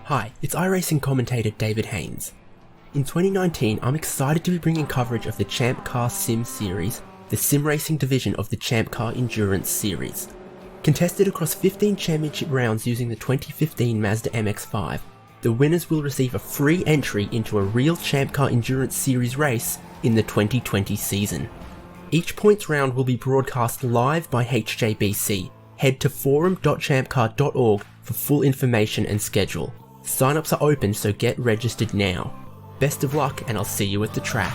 Hi, it's iRacing commentator David Haynes. In 2019, I'm excited to be bringing coverage of the ChampCar Sim Series, the sim racing division of the ChampCar Endurance Series. Contested across 15 championship rounds using the 2015 Mazda MX-5, the winners will receive a free entry into a real ChampCar Endurance Series race in the 2020 season. Each points round will be broadcast live by HJBC. Head to forum.champcar.org for full information and schedule. Sign-ups are open, so get registered now. Best of luck, and I'll see you at the track.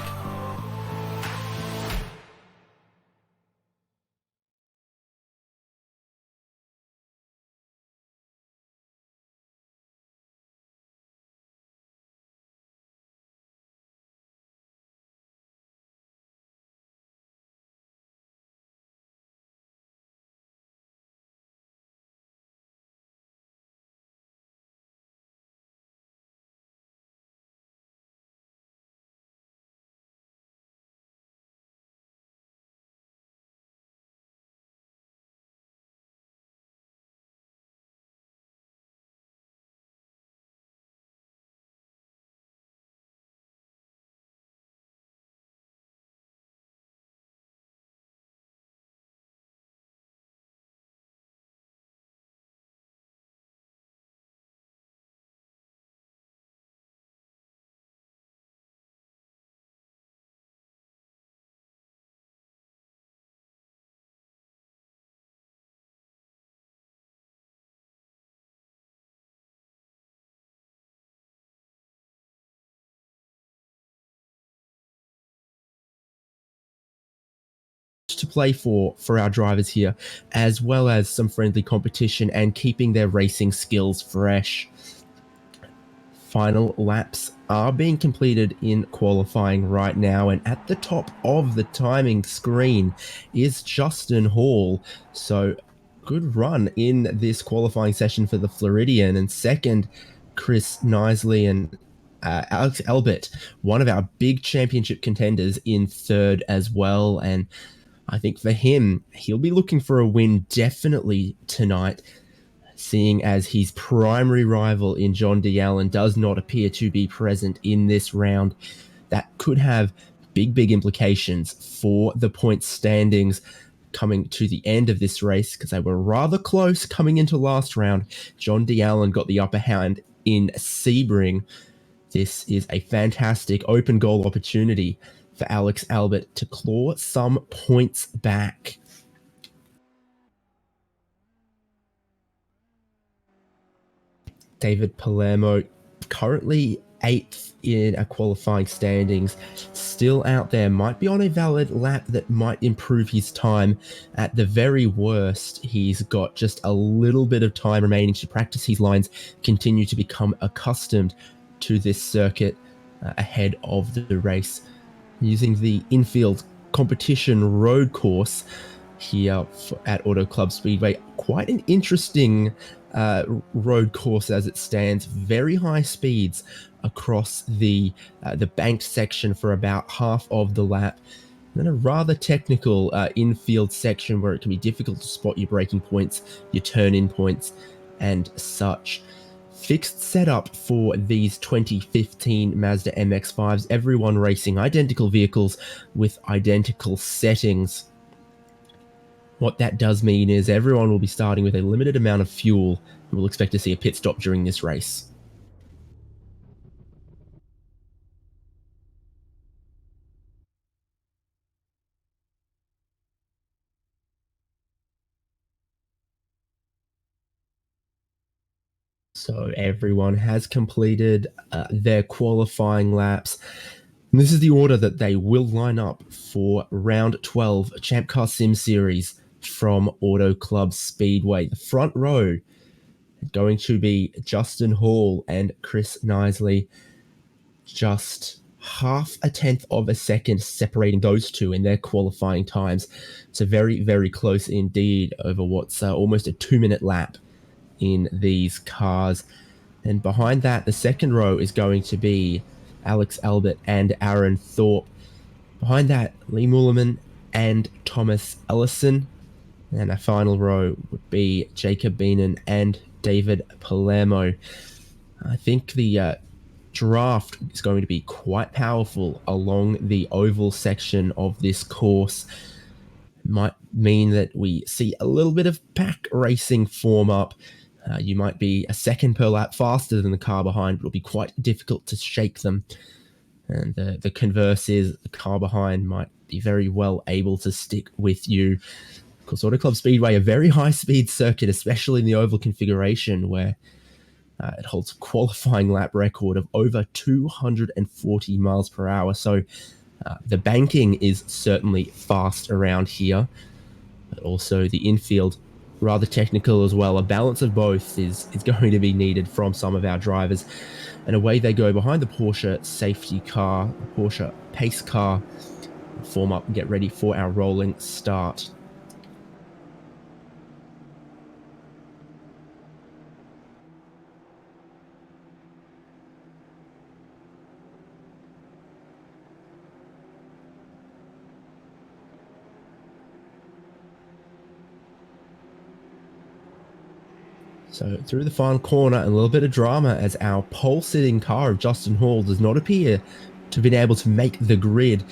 To play for our drivers here, as well as some friendly competition and keeping their racing skills fresh. Final laps are being completed in qualifying right now, and at the top of the timing screen is Justin Hall. So good run in this qualifying session for the Floridian, and second Chris Knisley and Alex Albert, one of our big championship contenders, in third as well. And I think for him, he'll be looking for a win definitely tonight, seeing as his primary rival in John D. Allen does not appear to be present in this round. That could have big implications for the point standings coming to the end of this race, because they were rather close coming into last round. John D. Allen got the upper hand in Sebring. This is a fantastic open goal opportunity for Alex Albert to claw some points back. David Palermo, currently 8th in a qualifying standings, still out there, might be on a valid lap that might improve his time. At the very worst, he's got just a little bit of time remaining to practice his lines, continue to become accustomed to this circuit ahead of the race. Using the infield competition road course here at Auto Club Speedway. Quite an interesting road course as it stands. Very high speeds across the banked section for about half of the lap. Then a rather technical infield section where it can be difficult to spot your braking points, your turn-in points, and such. Fixed setup for these 2015 Mazda MX-5s, everyone racing identical vehicles with identical settings. What that does mean is everyone will be starting with a limited amount of fuel, and we'll expect to see a pit stop during this race. So everyone has completed their qualifying laps. And this is the order that they will line up for round 12 ChampCar Sim Series from Auto Club Speedway. The front row going to be Justin Hall and Chris Knisley. Just half a tenth of a second separating those two in their qualifying times. So very close indeed over what's almost a 2-minute lap in these cars. And behind that, the second row is going to be Alex Albert and Aaron Thorpe. Behind that, Lee Mullerman and Thomas Ellison. And our final row would be Jacob Beenan and David Palermo. I think the draft is going to be quite powerful along the oval section of this course. Might mean that we see a little bit of pack racing form up. You might be a second per lap faster than the car behind, but it'll be quite difficult to shake them. And the converse is the car behind might be very well able to stick with you. Of course, Auto Club Speedway, a very high-speed circuit, especially in the oval configuration, where it holds a qualifying lap record of over 240 miles per hour. So the banking is certainly fast around here, but also the infield rather technical as well. A balance of both is going to be needed from some of our drivers. And away they go behind the Porsche safety car, the Porsche pace car, form up and get ready for our rolling start. So through the final corner, and a little bit of drama as our pole-sitting car of Justin Hall does not appear to have been able to make the grid.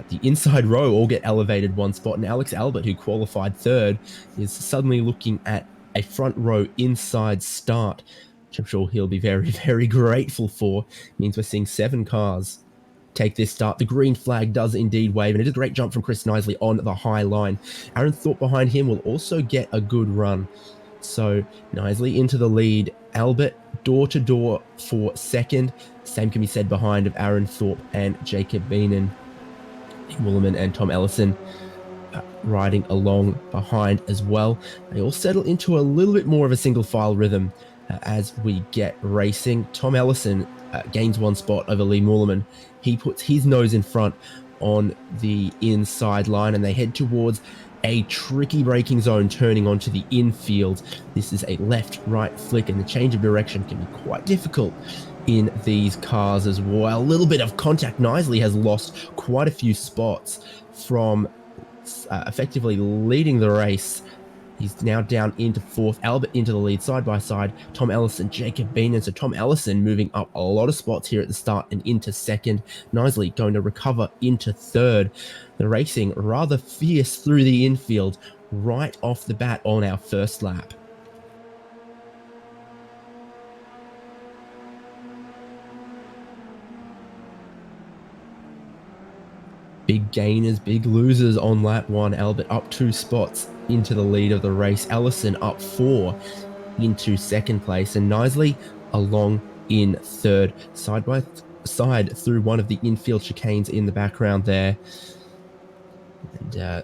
The inside row all get elevated one spot, and Alex Albert, who qualified third, is suddenly looking at a front row inside start, which I'm sure he'll be very, very grateful for. It means we're seeing 7 cars take this start. The green flag does indeed wave, and it is a great jump from Chris Knisley on the high line. Aaron Thorpe behind him will also get a good run. So Knisley into the lead. Albert door-to-door for second. Same can be said behind of Aaron Thorpe and Jacob Beenan. Woolman and Tom Ellison riding along behind as well. They all settle into a little bit more of a single file rhythm as we get racing. Tom Ellison gains 1 spot over Lee Mullerman. He puts his nose in front on the inside line, and they head towards a tricky braking zone turning onto the infield. This is a left-right flick, and the change of direction can be quite difficult in these cars as well. A little bit of contact. Knisley has lost quite a few spots from effectively leading the race. He's now down into 4th. Albert into the lead side by side. Tom Ellison, Jacob Beenan. So Tom Ellison moving up a lot of spots here at the start and into 2nd. Knisley going to recover into 3rd. The racing rather fierce through the infield right off the bat on our first lap. Big gainers, big losers on lap 1. Albert up 2 spots into the lead of the race. Ellison up 4 into 2nd place. And Knisley along in 3rd. Side by side through one of the infield chicanes in the background there. And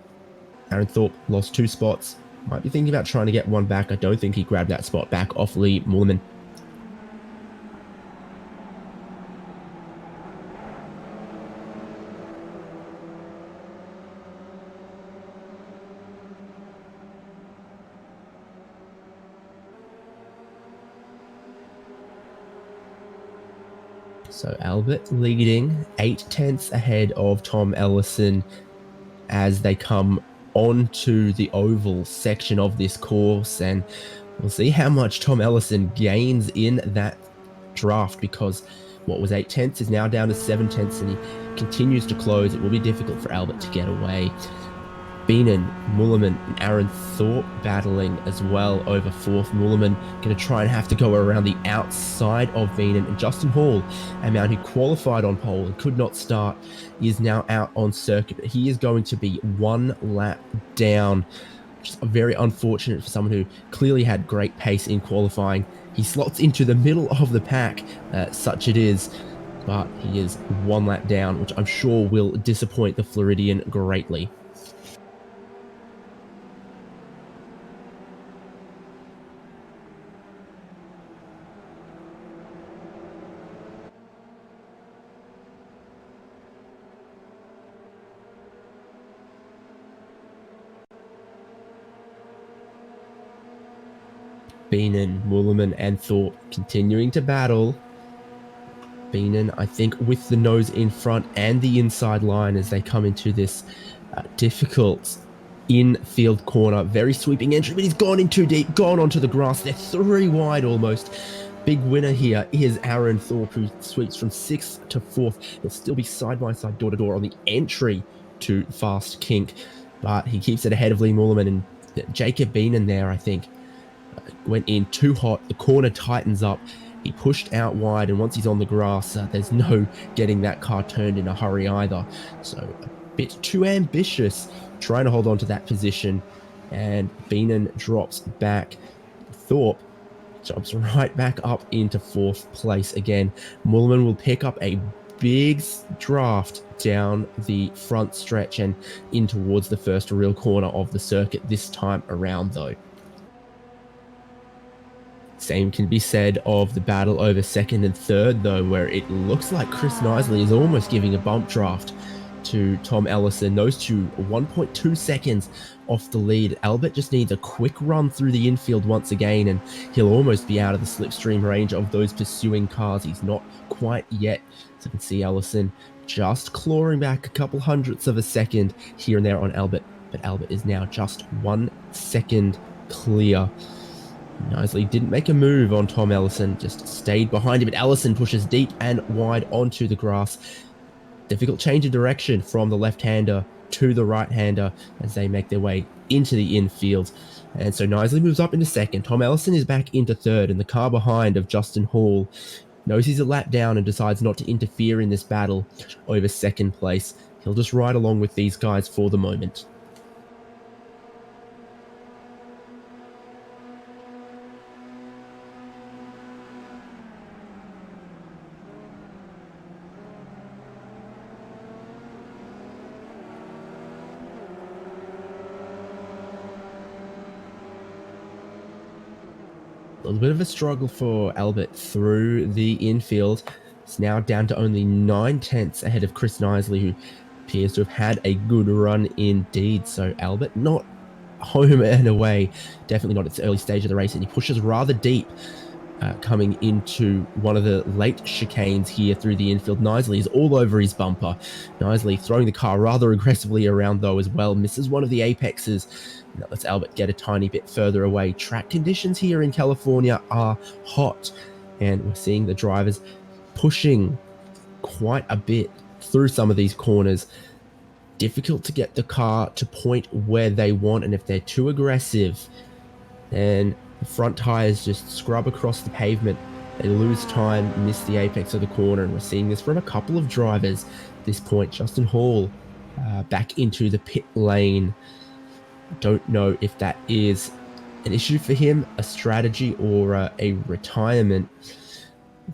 Aaron Thorpe lost 2 spots. Might be thinking about trying to get one back. I don't think he grabbed that spot back off Lee Mullerman. So Albert leading 8 tenths ahead of Tom Ellison as they come onto the oval section of this course, and we'll see how much Tom Ellison gains in that draft, because what was 8 tenths is now down to 7 tenths, and he continues to close. It will be difficult for Albert to get away. Beenan, Mullerman, and Aaron Thorpe battling as well over 4th. Mullerman going to try and have to go around the outside of Beenan. And Justin Hall, a man who qualified on pole and could not start, is now out on circuit. But he is going to be 1 lap down, which is very unfortunate for someone who clearly had great pace in qualifying. He slots into the middle of the pack, such it is. But he is 1 lap down, which I'm sure will disappoint the Floridian greatly. Beenan, Mullerman, and Thorpe continuing to battle. Beenan, I think, with the nose in front and the inside line as they come into this difficult infield corner. Very sweeping entry, but he's gone in too deep, gone onto the grass. They're 3 wide almost. big winner here is Aaron Thorpe, who sweeps from 6th to 4th. He'll still be side by side, door to door on the entry to Fast Kink, but he keeps it ahead of Lee Mullerman, and Jacob Beenan there, I think, went in too hot. The corner tightens up. He pushed out wide, and once he's on the grass, there's no getting that car turned in a hurry either. So a bit too ambitious trying to hold on to that position, and Beenan drops back. Thorpe jumps right back up into 4th place again. Mullerman will pick up a big draft down the front stretch and in towards the first real corner of the circuit this time around, though. Same can be said of the battle over 2nd and 3rd, though, where it looks like Chris Knisley is almost giving a bump draft to Tom Ellison. Those two 1.2 seconds off the lead. Albert just needs a quick run through the infield once again, and he'll almost be out of the slipstream range of those pursuing cars. He's not quite yet. So you can see Ellison just clawing back a couple hundredths of a second here and there on Albert, but Albert is now just 1 second clear. Knisley didn't make a move on Tom Ellison, just stayed behind him, but Ellison pushes deep and wide onto the grass. Difficult change of direction from the left-hander to the right-hander as they make their way into the infield. And so Knisley moves up into 2nd. Tom Ellison is back into 3rd, and the car behind of Justin Hall knows he's a lap down and decides not to interfere in this battle over 2nd place. He'll just ride along with these guys for the moment. A little bit of a struggle for Albert through the infield. It's now down to only 9/10 ahead of Chris Knisley, who appears to have had a good run indeed. So Albert not home and away, definitely not at the early stage of the race, and he pushes rather deep, coming into one of the late chicanes here through the infield. Knisley is all over his bumper. Knisley throwing the car rather aggressively around, though, as well. Misses one of the apexes. That lets Albert get a tiny bit further away. Track conditions here in California are hot, and we're seeing the drivers pushing quite a bit through some of these corners. Difficult to get the car to point where they want, and if they're too aggressive, then the front tires just scrub across the pavement. They lose time, miss the apex of the corner, and we're seeing this from a couple of drivers at this point. Justin Hall back into the pit lane. Don't know if that is an issue for him, a strategy, or a retirement.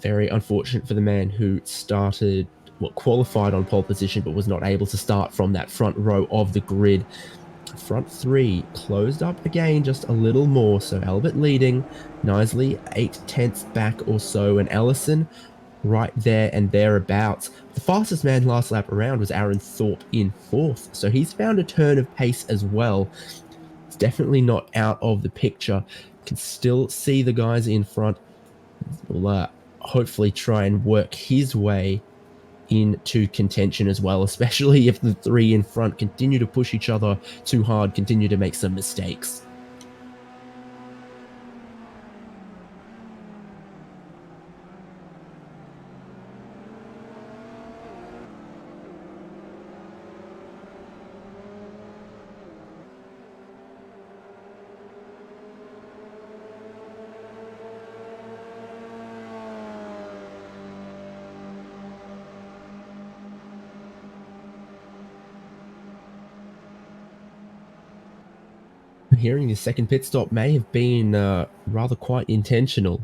Very unfortunate for the man who started, qualified on pole position, but was not able to start from that front row of the grid. Front 3 closed up again just a little more, so Albert leading, Knisley 8/10 back or so, and Ellison right there and thereabouts. The fastest man last lap around was Aaron Thorpe in 4th, so he's found a turn of pace as well. It's definitely not out of the picture. Can still see the guys in front. Will hopefully try and work his way into contention as well, especially if the 3 in front continue to push each other too hard, continue to make some mistakes. Hearing the second pit stop may have been rather quite intentional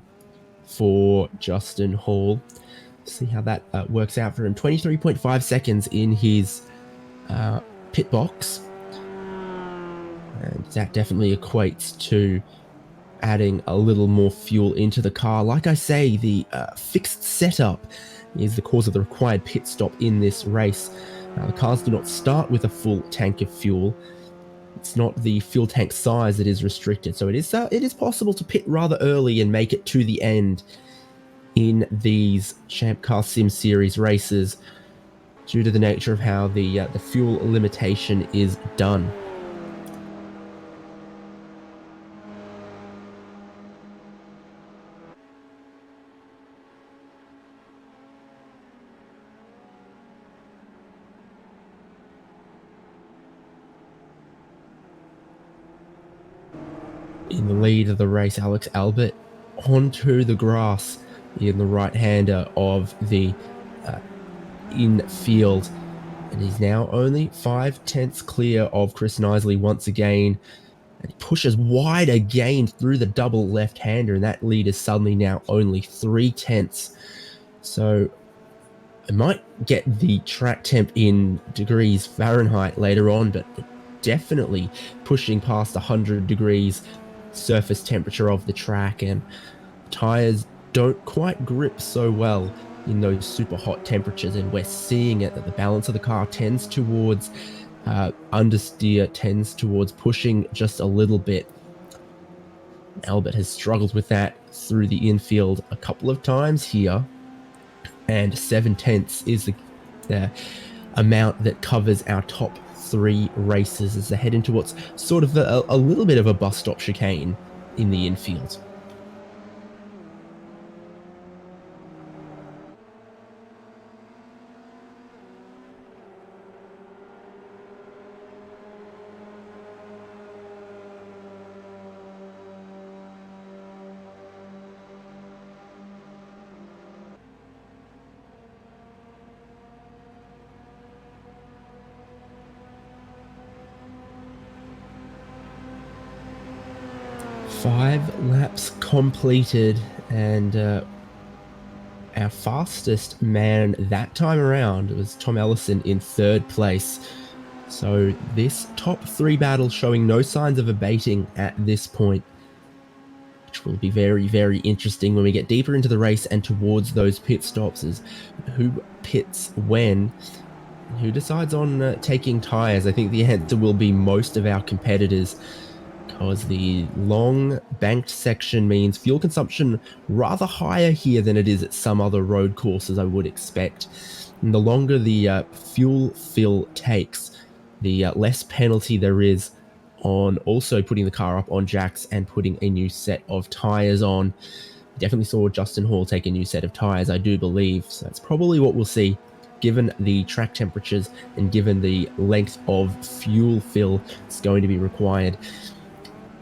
for Justin Hall. See how that works out for him. 23.5 seconds in his pit box. And that definitely equates to adding a little more fuel into the car. Like I say, the fixed setup is the cause of the required pit stop in this race. The cars do not start with a full tank of fuel. It's not the fuel tank size that is restricted, so it is possible to pit rather early and make it to the end in these ChampCar Sim Series races due to the nature of how the fuel limitation is done. In the lead of the race, Alex Albert onto the grass in the right-hander of the infield. And he's now only 5/10 clear of Chris Knisley once again. And he pushes wide again through the double left-hander, and that lead is suddenly now only 3/10. So I might get the track temp in degrees Fahrenheit later on, but definitely pushing past 100 degrees surface temperature of the track, and tires don't quite grip so well in those super hot temperatures, and we're seeing it that the balance of the car tends towards understeer, tends towards pushing just a little bit. Albert has struggled with that through the infield a couple of times here, and 7/10 is the amount that covers our top 3 races as they head into what's sort of a little bit of a bus stop chicane in the infield. Five laps completed, and our fastest man that time around was Tom Ellison in 3rd place. So this top 3 battle showing no signs of abating at this point, which will be very, very interesting when we get deeper into the race and towards those pit stops, is who pits when, and who decides on taking tyres. I think the answer will be most of our competitors, because the long banked section means fuel consumption rather higher here than it is at some other road courses, I would expect. And the longer the fuel fill takes, the less penalty there is on also putting the car up on jacks and putting a new set of tyres on. Definitely saw Justin Hall take a new set of tyres, I do believe, so that's probably what we'll see given the track temperatures and given the length of fuel fill that's going to be required.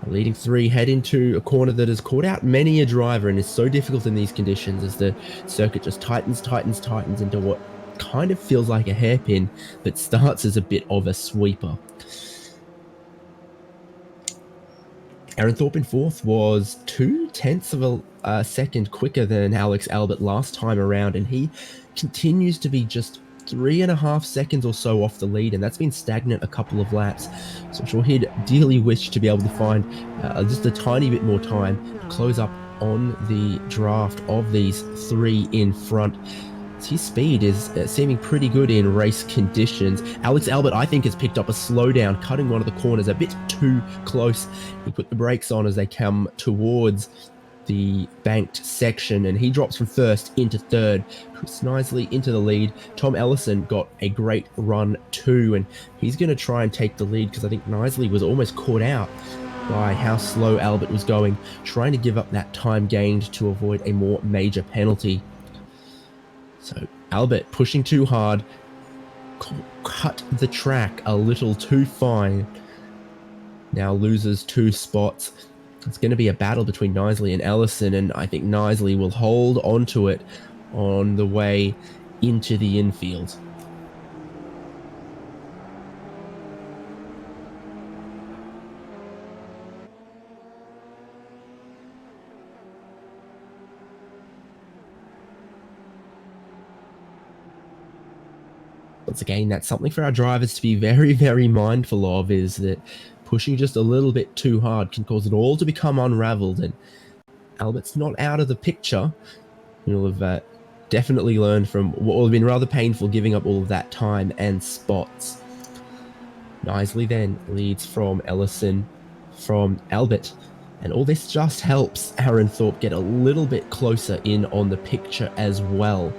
Leading 3 head into a corner that has caught out many a driver and is so difficult in these conditions as the circuit just tightens into what kind of feels like a hairpin, but starts as a bit of a sweeper. Aaron Thorpe in 4th was 2/10 of a second quicker than Alex Albert last time around, and he continues to be just 3.5 seconds or so off the lead, and that's been stagnant a couple of laps. So I'm sure he'd dearly wish to be able to find just a tiny bit more time to close up on the draft of these 3 in front. His speed is seeming pretty good in race conditions. Alex Albert, I think, has picked up a slowdown, cutting one of the corners a bit too close. He put the brakes on as they come towards the banked section, and he drops from 1st into 3rd. Chris Knisley into the lead. Tom Ellison got a great run too, and he's going to try and take the lead because I think Knisley was almost caught out by how slow Albert was going, trying to give up that time gained to avoid a more major penalty. So Albert pushing too hard, cut the track a little too fine. Now loses 2 spots. It's going to be a battle between Knisley and Ellison, and I think Knisley will hold onto it on the way into the infield. Once again, that's something for our drivers to be very, very mindful of, is that pushing just a little bit too hard can cause it all to become unraveled, and Albert's not out of the picture. You'll have definitely learned from what will have been rather painful giving up all of that time and spots. Knisley then leads from Ellison, from Albert, and all this just helps Aaron Thorpe get a little bit closer in on the picture as well.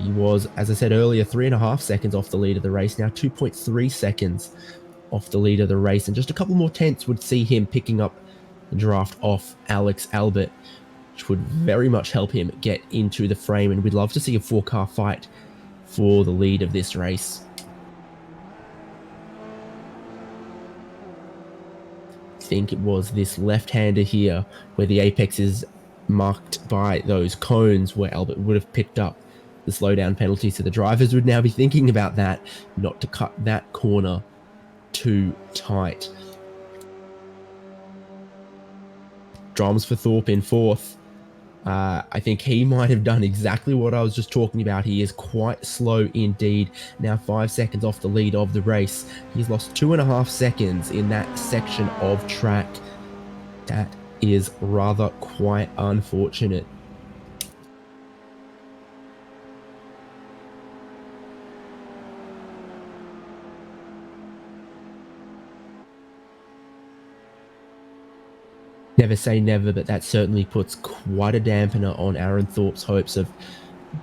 He was, as I said earlier, 3.5 seconds off the lead of the race, now 2.3 seconds off the lead of the race, and just a couple more tenths would see him picking up the draft off Alex Albert, which would very much help him get into the frame, and we'd love to see a 4-car fight for the lead of this race. think it was this left-hander here where the apex is marked by those cones where Albert would have picked up the slowdown penalty. So the drivers would now be thinking about that, not to cut that corner too tight. Drums for Thorpe in fourth. I think he might have done exactly what I was just talking about. He is quite slow indeed. Now 5 seconds off the lead of the race. He's lost 2.5 seconds in that section of track. That is rather quite unfortunate. Never say never, but that certainly puts quite a dampener on Aaron Thorpe's hopes of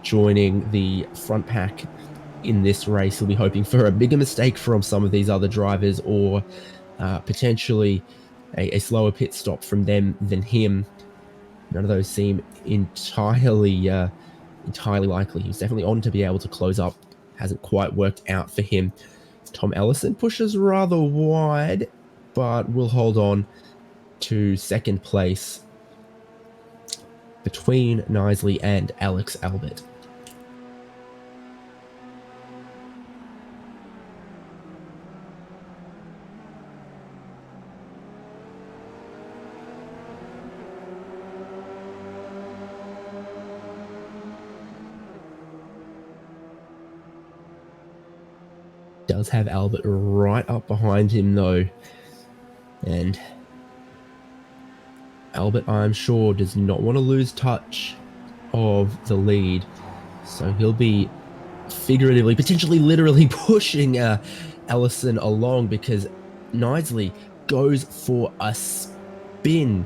joining the front pack in this race. He'll be hoping for a bigger mistake from some of these other drivers, or potentially a slower pit stop from them than him. None of those seem entirely likely. He's definitely on to be able to close up. Hasn't quite worked out for him. Tom Ellison pushes rather wide, but will hold on to second place between Knisley and Alex Albert. Does have Albert right up behind him though, and Albert, I'm sure, does not want to lose touch of the lead, so he'll be figuratively, potentially literally pushing Ellison along, because Knisley goes for a spin.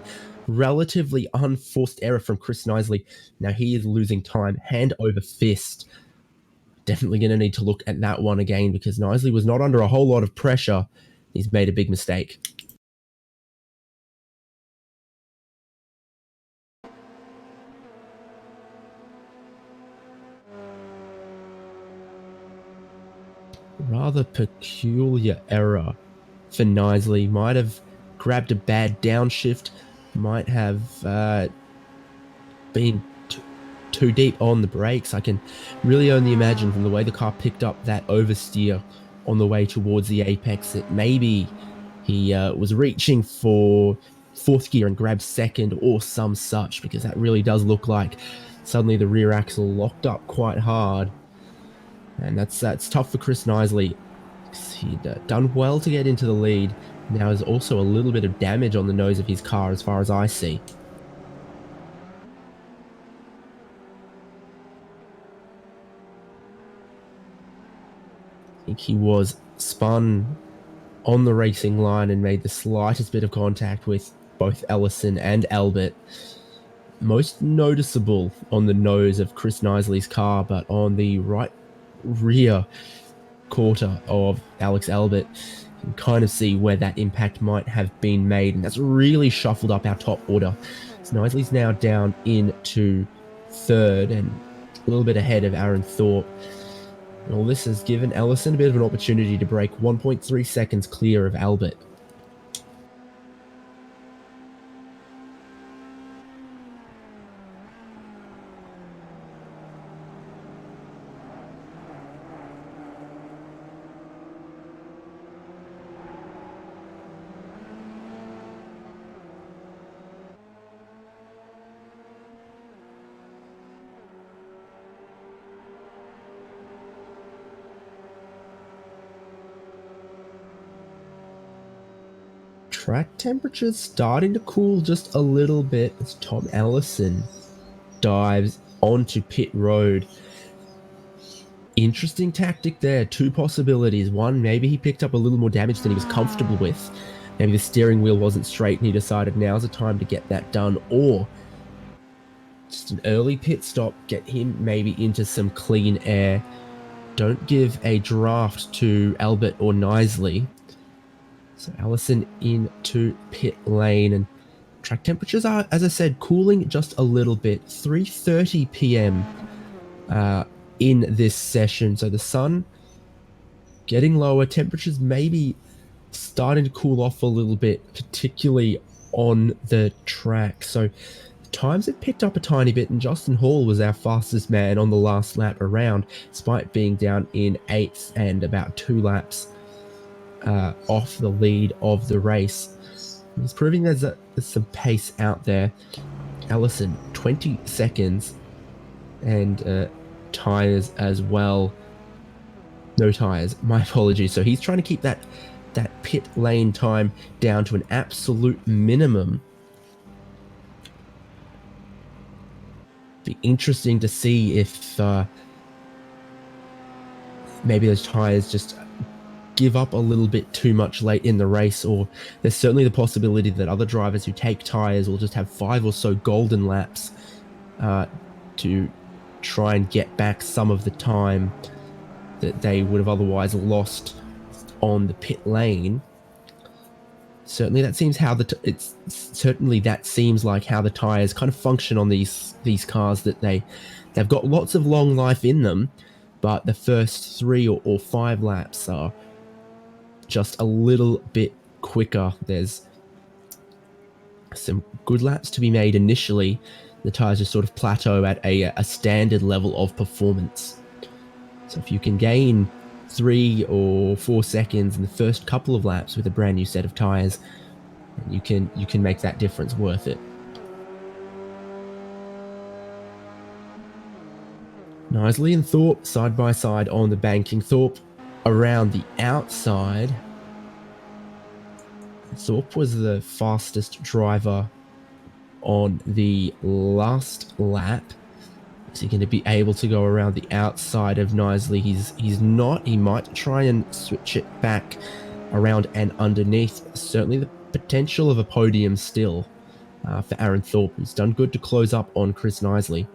Relatively unforced error from Chris Knisley. Now he is losing time hand over fist. Definitely going to need to look at that one again, because Knisley was not under a whole lot of pressure. He's made a big mistake. Rather peculiar error for Knisley. Might have grabbed a bad downshift. Might have been too deep on the brakes. I can really only imagine from the way the car picked up that oversteer on the way towards the apex that maybe he was reaching for fourth gear and grabbed second or some such, because that really does look like suddenly the rear axle locked up quite hard. And that's tough for Chris Knisley. He'd done well to get into the lead. Now there's also a little bit of damage on the nose of his car as far as I see. I think he was spun on the racing line and made the slightest bit of contact with both Ellison and Albert. Most noticeable on the nose of Chris Knisley's car, but on the right rear quarter of Alex Albert, you can kind of see where that impact might have been made, and that's really shuffled up our top order. So Knisley's now down into third and a little bit ahead of Aaron Thorpe. And all this has given Ellison a bit of an opportunity to break 1.3 seconds clear of Albert. Track temperature's starting to cool just a little bit as Tom Ellison dives onto pit road. Interesting tactic there. Two possibilities. One, maybe he picked up a little more damage than he was comfortable with. Maybe the steering wheel wasn't straight and he decided now's the time to get that done. Or just an early pit stop, get him maybe into some clean air. Don't give a draft to Albert or Knisley. So Ellison into pit lane, and track temperatures are, as I said, cooling just a little bit. 3:30 p.m. In this session, so the sun getting lower, temperatures maybe starting to cool off a little bit, particularly on the track. So times have picked up a tiny bit, and Justin Hall was our fastest man on the last lap around, despite being down in 8th and about 2 laps off the lead of the race. He's proving there's some pace out there. Ellison, 20 seconds, and tires as well. No tires, my apologies. So he's trying to keep that pit lane time down to an absolute minimum. Be interesting to see if maybe those tires just give up a little bit too much late in the race, or there's certainly the possibility that other drivers who take tires will just have 5 or so golden laps to try and get back some of the time that they would have otherwise lost on the pit lane. Certainly that seems how that seems like how the tires kind of function on these cars, that they've got lots of long life in them, but the first 3 or 5 laps are just a little bit quicker. There's some good laps to be made initially. The tires just sort of plateau at a standard level of performance. So if you can gain 3 or 4 seconds in the first couple of laps with a brand new set of tires, you can make that difference worth it. Knisley and Thorpe side by side on the banking. Thorpe around the outside. Thorpe was the fastest driver on the last lap. Is he going to be able to go around the outside of Knisley? He's not. He might try and switch it back around and underneath. Certainly the potential of a podium still for Aaron Thorpe, who's done good to close up on Chris Knisley.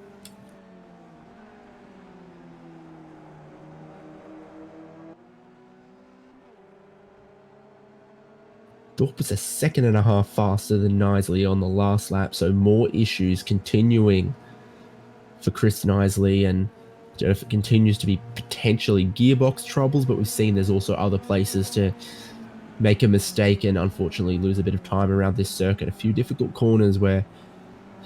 Thorpe was a 1.5 seconds faster than Knisley on the last lap, so more issues continuing for Chris Knisley, and I don't know if it continues to be potentially gearbox troubles, but we've seen there's also other places to make a mistake and unfortunately lose a bit of time around this circuit. A few difficult corners where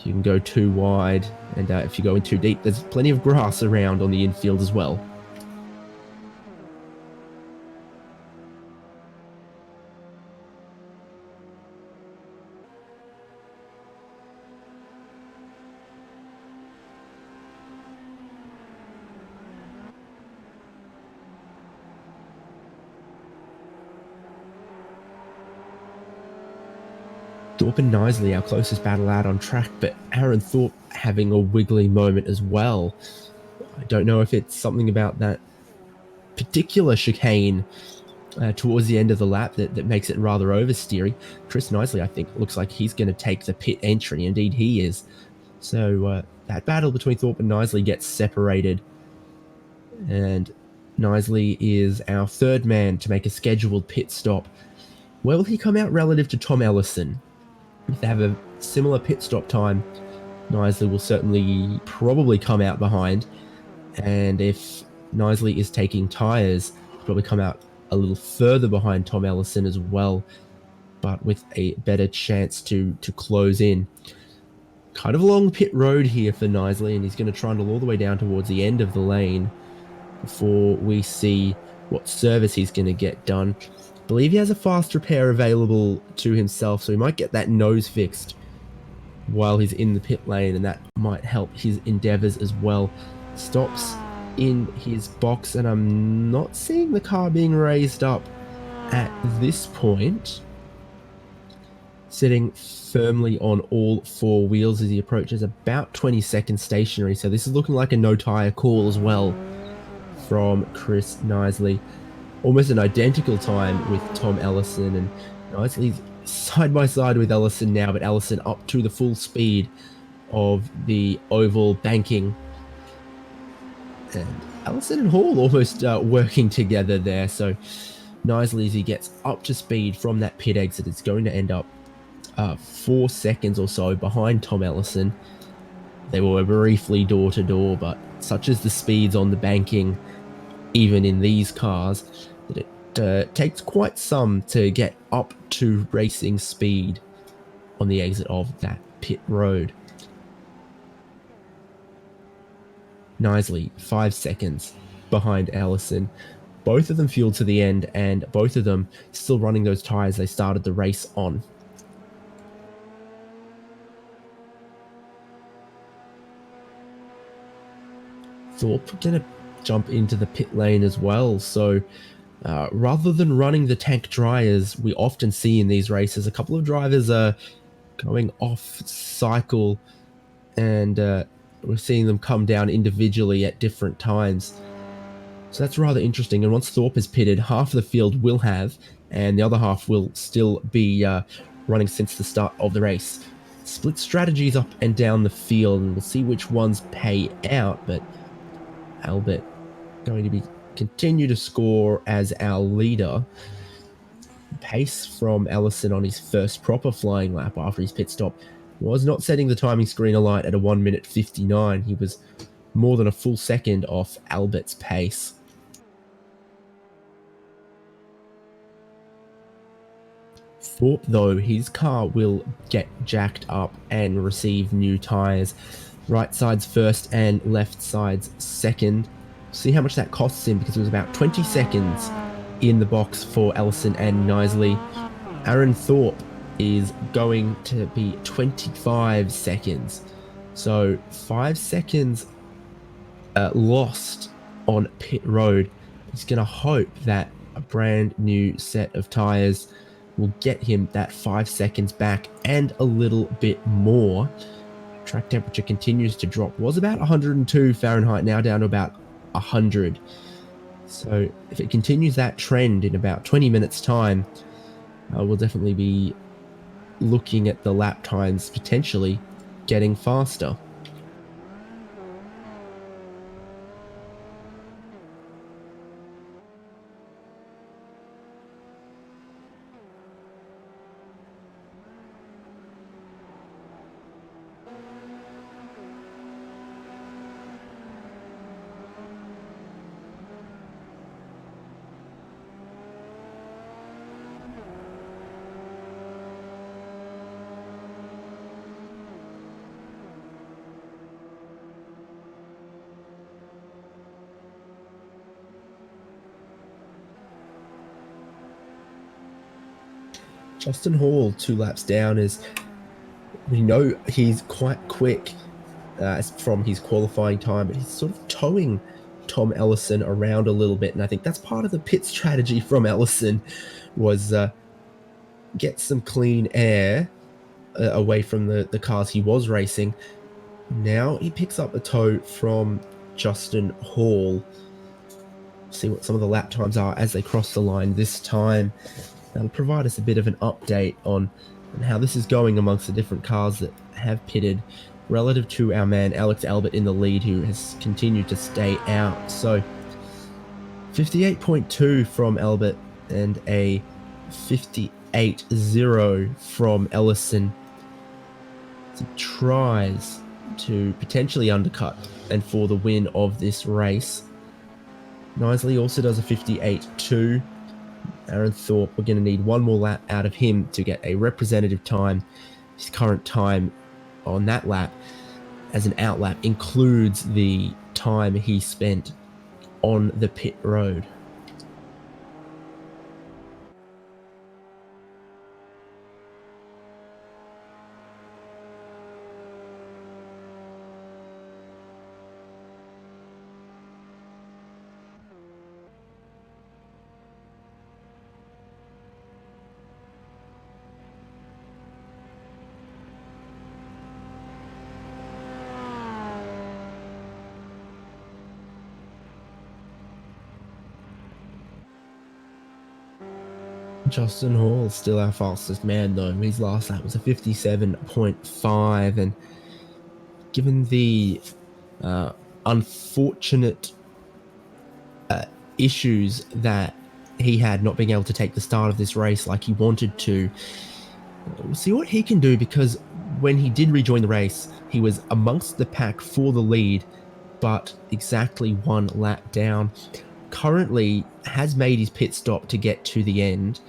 you can go too wide, and if you go in too deep, there's plenty of grass around on the infield as well. Thorpe and Knisley, our closest battle out on track, but Aaron Thorpe having a wiggly moment as well. I don't know if it's something about that particular chicane towards the end of the lap that makes it rather oversteery. Chris Knisley, I think, looks like he's going to take the pit entry. Indeed, he is. So that battle between Thorpe and Knisley gets separated, and Knisley is our third man to make a scheduled pit stop. Where will he come out relative to Tom Ellison? If they have a similar pit stop time, Knisley will certainly probably come out behind. And if Knisley is taking tyres, he'll probably come out a little further behind Tom Ellison as well, but with a better chance to close in. Kind of a long pit road here for Knisley, and he's going to trundle all the way down towards the end of the lane before we see what service he's going to get done. I believe he has a fast repair available to himself, so he might get that nose fixed while he's in the pit lane, and that might help his endeavors as well. Stops in his box, and I'm not seeing the car being raised up at this point. Sitting firmly on all 4 wheels as he approaches about 20 seconds stationary, so this is looking like a no tire call as well from Chris Knisley. Almost an identical time with Tom Ellison, and Knisley's side by side with Ellison now, but Ellison up to the full speed of the oval banking. And Ellison and Hall almost working together there. So Knisley, as he gets up to speed from that pit exit, is going to end up 4 seconds or so behind Tom Ellison. They were briefly door to door, but such as the speeds on the banking, even in these cars, that it takes quite some to get up to racing speed on the exit of that pit road. Knisley, 5 seconds behind Ellison. Both of them fueled to the end, and both of them still running those tyres they started the race on. Thorpe going to jump into the pit lane as well, so rather than running the tank dryers we often see in these races, a couple of drivers are going off cycle, and we're seeing them come down individually at different times. So that's rather interesting. And once Thorpe is pitted, half of the field will have, and the other half will still be running since the start of the race. Split strategies up and down the field, and we'll see which ones pay out. But Albert going to continue to score as our leader. Pace from Ellison on his first proper flying lap after his pit stop was not setting the timing screen alight at a 1 minute 59. He was more than a full second off Albert's pace. Thorpe, though, his car will get jacked up and receive new tyres. Right side's first and left side's second. See how much that costs him, because it was about 20 seconds in the box for Ellison and Knisley. Aaron Thorpe is going to be 25 seconds. So 5 seconds lost on pit road. He's going to hope that a brand new set of tyres will get him that 5 seconds back and a little bit more. Track temperature continues to drop. Was about 102 Fahrenheit, now down to about 100. So if it continues that trend in about 20 minutes time, we'll definitely be looking at the lap times potentially getting faster. Justin Hall 2 laps down, as we know he's quite quick from his qualifying time, but he's sort of towing Tom Ellison around a little bit, and I think that's part of the pit strategy from Ellison, was get some clean air away from the cars he was racing. Now he picks up a tow from Justin Hall. See what some of the lap times are as they cross the line this time. That'll provide us a bit of an update on how this is going amongst the different cars that have pitted relative to our man Alex Albert in the lead, who has continued to stay out. So 58.2 from Albert and a 58.0 from Ellison. He tries to potentially undercut and for the win of this race. Knisley also does a 58.2. Aaron Thorpe, we're going to need one more lap out of him to get a representative time. His current time on that lap as an out lap includes the time he spent on the pit road. Justin Hall still our fastest man, though. His last lap was a 57.5, and given the unfortunate issues that he had not being able to take the start of this race like he wanted to, we'll see what he can do, because when he did rejoin the race, he was amongst the pack for the lead, but exactly one lap down. currently has made his pit stop to get to the end,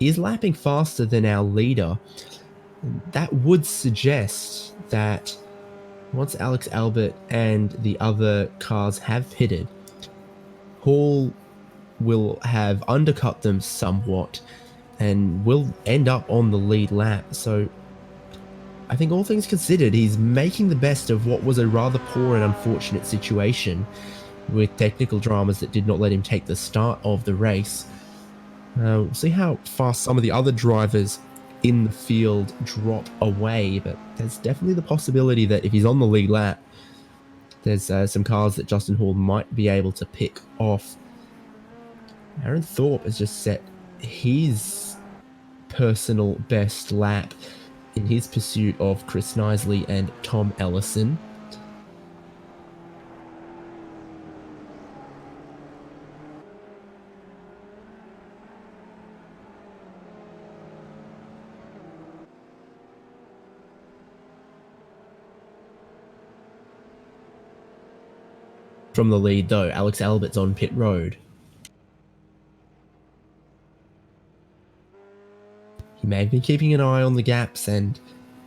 is lapping faster than our leader. That would suggest that once Alex Albert and the other cars have pitted, Hall will have undercut them somewhat and will end up on the lead lap. So I think all things considered, he's making the best of what was a rather poor and unfortunate situation with technical dramas that did not let him take the start of the race. We'll see how fast some of the other drivers in the field drop away, but there's definitely the possibility that if he's on the lead lap, there's some cars that Justin Hall might be able to pick off. Aaron Thorpe has just set his personal best lap in his pursuit of Chris Knisley and Tom Ellison. From the lead though, Alex Albert's on pit road. He may have been keeping an eye on the gaps and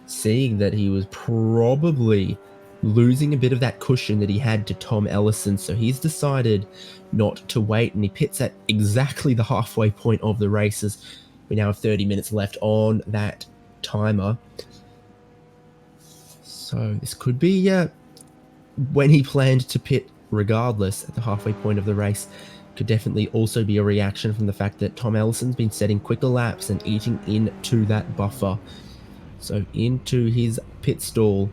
seeing that he was probably losing a bit of that cushion that he had to Tom Ellison, so he's decided not to wait, and he pits at exactly the halfway point of the races. We now have 30 minutes left on that timer. So this could be when he planned to pit regardless at the halfway point of the race. Could definitely also be a reaction from the fact that Tom Ellison's been setting quicker laps and eating into that buffer. So into his pit stall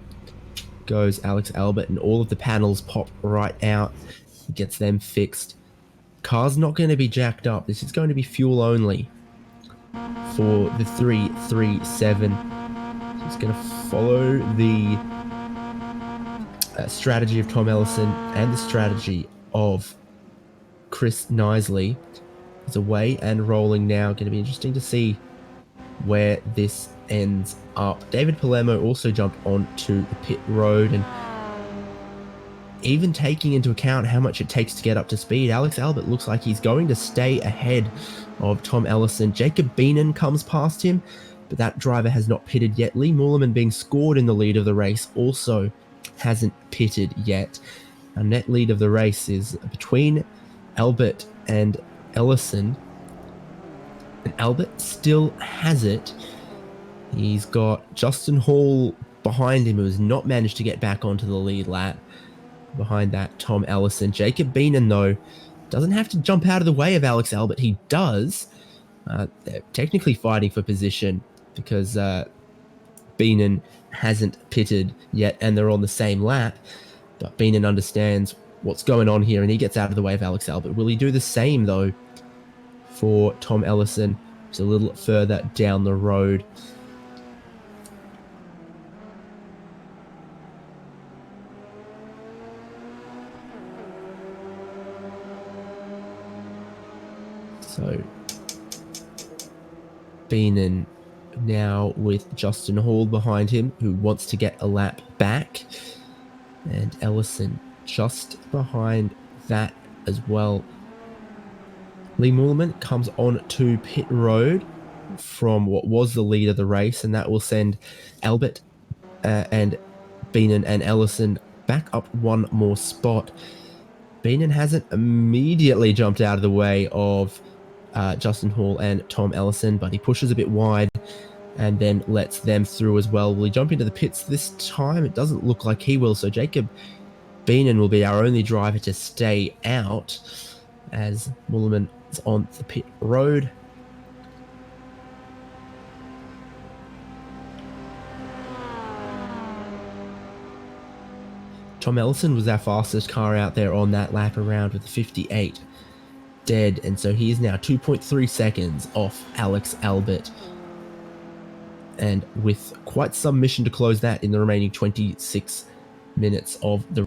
goes Alex Albert, and all of the panels pop right out. He gets them fixed. Car's not going to be jacked up. This is going to be fuel only for the 337. So it's going to follow the strategy of Tom Ellison and the strategy of Chris Knisley. Is away and rolling now. Going to be interesting to see where this ends up. David Palermo also jumped onto the pit road, and even taking into account how much it takes to get up to speed, Alex Albert looks like he's going to stay ahead of Tom Ellison. Jacob Beenan comes past him, but that driver has not pitted yet. Lee Mullerman, being scored in the lead of the race, also hasn't pitted yet. Our net lead of the race is between Albert and Ellison, and Albert still has it. He's got Justin Hall behind him, who has not managed to get back onto the lead lap. Behind that, Tom Ellison. Jacob Beenan, though, doesn't have to jump out of the way of Alex Albert. He does. They're technically fighting for position because Beenan hasn't pitted yet, and they're on the same lap. But Beenan understands what's going on here, and he gets out of the way of Alex Albert. Will he do the same, though, for Tom Ellison, who's a little further down the road? So Beenan now with Justin Hall behind him, who wants to get a lap back, and Ellison just behind that as well. Lee Mullerman comes on to pit road from what was the lead of the race, and that will send Albert and Beenan and Ellison back up one more spot. Beenan hasn't immediately jumped out of the way of Justin Hall and Tom Ellison, but he pushes a bit wide and then lets them through as well. Will he jump into the pits this time? It doesn't look like he will, so Jacob Beenan will be our only driver to stay out as Mullerman is on the pit road. Tom Ellison was our fastest car out there on that lap around with a 58 dead, and so he is now 2.3 seconds off Alex Albert, and with quite some mission to close that in the remaining 26 minutes of the.